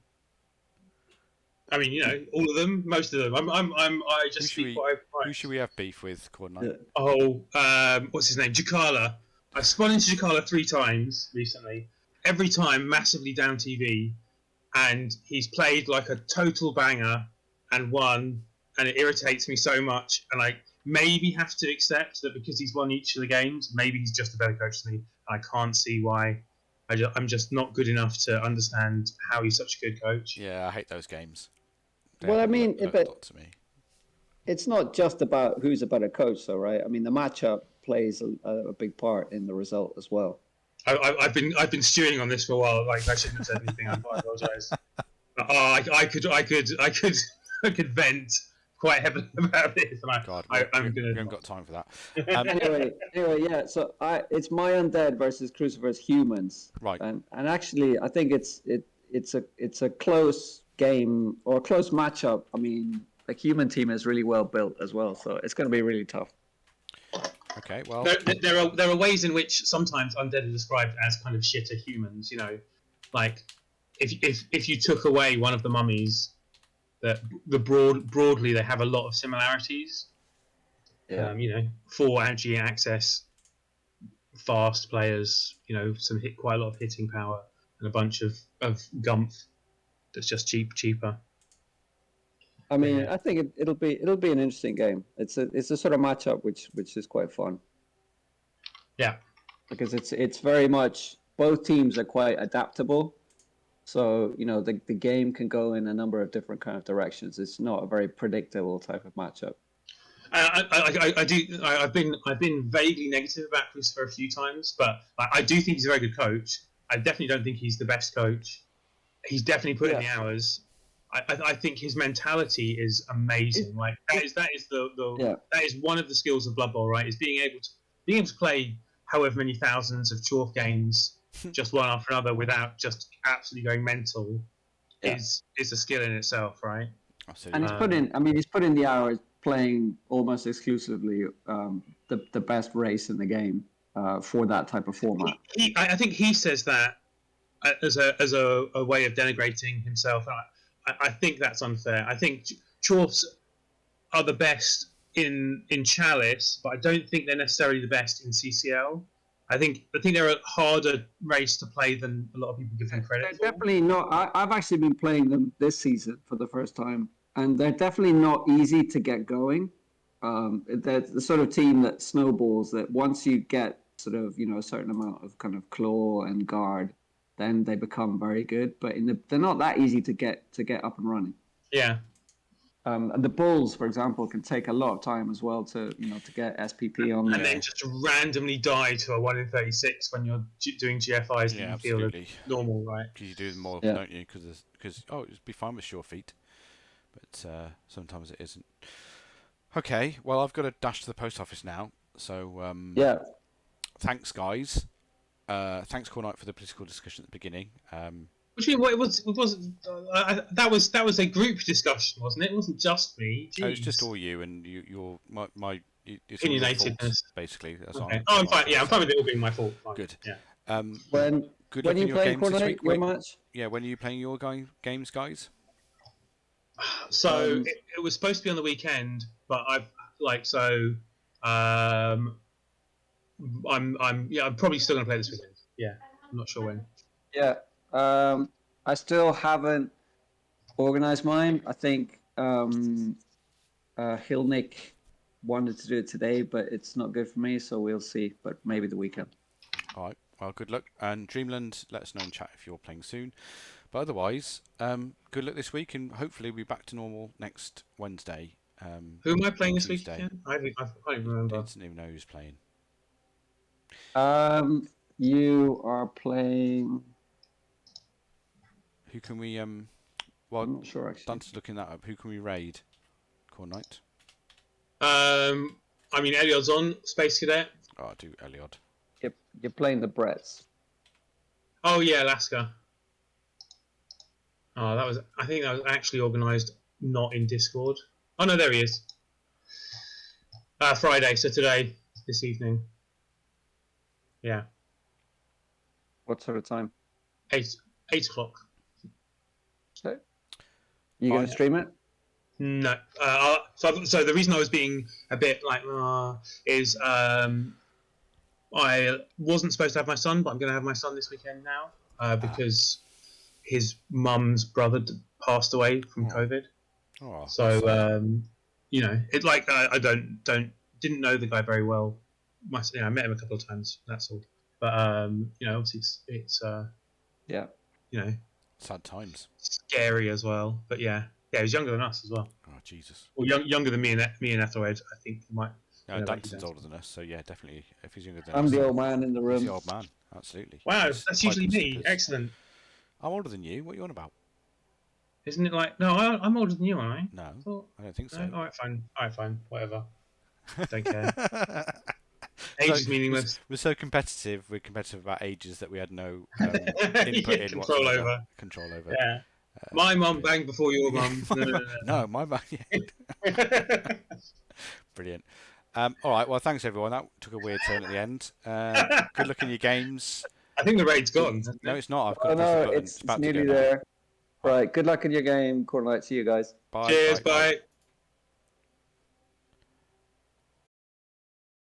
I mean, all of them, most of them. I just speak what I. Who should we have beef with, Coordinate? What's his name? Jakala. I've spun into Jakala 3 times recently. Every time, massively down TV, and he's played like a total banger and won, and it irritates me so much. And I maybe have to accept that because he's won each of the games, maybe he's just a better coach than me. I can't see why. I'm just not good enough to understand how he's such a good coach. Yeah, I hate those games. Well, I mean, it's not just about who's a better coach, though, right? I mean, the matchup plays a big part in the result as well. I've been stewing on this for a while. Like I shouldn't have said anything. I apologise. I could vent quite heavily about this. And we haven't got time for that. Anyway, yeah. So it's my undead versus Crucifer's humans, right? And actually, I think it's a close game or a close matchup. I mean, the human team is really well built as well, so it's going to be really tough. Okay, well, there are ways in which sometimes undead are described as kind of shitter humans. Like if you took away one of the mummies, broadly they have a lot of similarities. Yeah. 4 anti access, fast players. Quite a lot of hitting power and a bunch of gumph that's just cheaper. I mean, I think it'll be an interesting game. It's a sort of matchup which is quite fun. Yeah, because it's very much both teams are quite adaptable, so the game can go in a number of different kind of directions. It's not a very predictable type of matchup. I've been vaguely negative about Crucifer a few times, but I do think he's a very good coach. I definitely don't think he's the best coach. He's definitely put in the hours. I think his mentality is amazing. Like that is one of the skills of Blood Bowl, right? Is being able to play however many thousands of chalk games just one after another without just absolutely going mental is a skill in itself, right? Absolutely. And he's put in the hours playing almost exclusively the best race in the game for that type of format. I think he says that as a way of denigrating himself. I think that's unfair. I think Chorfs are the best in Chalice, but I don't think they're necessarily the best in CCL. I think they're a harder race to play than a lot of people give them credit for. Definitely not. I've actually been playing them this season for the first time, and they're definitely not easy to get going. They're the sort of team that snowballs, that once you get sort of a certain amount of kind of claw and guard, then they become very good. But they're not that easy to get up and running. Yeah. And the bulls, for example, can take a lot of time as well to get SPP on. And then just randomly die to a 1 in 36 when you're doing GFIs and you feel normal, right? Because you do them more, don't you? Because it'd be fine with sure feet, but sometimes it isn't. Okay, well I've got to dash to the post office now, so thanks guys. Thanks, Core Night, for the political discussion at the beginning. What do you mean? That was a group discussion, wasn't it? It wasn't just me. Jeez. It was just all you and your opinionatedness, basically. That's okay. I'm fine. Yeah, I'm fine with it all being my fault. Fine. Good. Yeah. When you play Core Night, your match? Yeah, when are you playing your games, guys? So it was supposed to be on the weekend, but I'm probably still gonna play this weekend. Yeah, I'm not sure when. Yeah, I still haven't organized mine. I think Hilnick wanted to do it today, but it's not good for me, so we'll see. But maybe the weekend. All right. Well, good luck. And Dreamland, let us know in chat if you're playing soon. But otherwise, good luck this week, and hopefully we'll be back to normal next Wednesday. Who am I playing this Tuesday. week again? I can't even remember. Didn't even know who's playing. You are playing. Who can we well, I'm not sure actually. Dante's looking that up. Who can we raid? Corn Knight. I mean, Eliod's on Space Cadet. Oh, I'll do Eliod. You're playing the Bretts. Oh yeah, Alaska. Oh, I think that was actually organised not in Discord. Oh no, there he is. Friday, so today, this evening. Yeah. What sort of time? 8 o'clock. Okay. You going to stream it? No. So the reason I was being a bit like is I wasn't supposed to have my son, but I'm going to have my son this weekend now because his mum's brother passed away from COVID. Oh, so you know, it's like I didn't know the guy very well. I met him a couple of times. That's all. But you know, obviously it's yeah, you know, sad times. Scary as well. But yeah, he's younger than us as well. Oh Jesus. Well, younger than me and Ethelred. I think he might. No, Danton's older than us, so yeah, definitely. If he's younger than I'm us, the old man in the room. he's the old man, absolutely. Wow, He's that's usually piping me. slippers. Excellent. I'm older than you. What are you on about? Isn't it like no? I'm older than you, aren't I? No, I don't think so. No? All right, fine. Whatever. Don't care. Age is meaningless. We're so competitive. We're competitive about ages that we had no input in control whatsoever. over. Control over. Yeah. My mum banged before your mum. No, my bad. Yeah. Brilliant. All right. Well, thanks everyone. That took a weird turn at the end. Good luck in your games. I think the raid's gone. No, it's not. I've got Oh to press the no, button. it's about nearly to go now. there. Right. Good luck in your game, Corn Knight. See you guys. Bye. Cheers. Bye.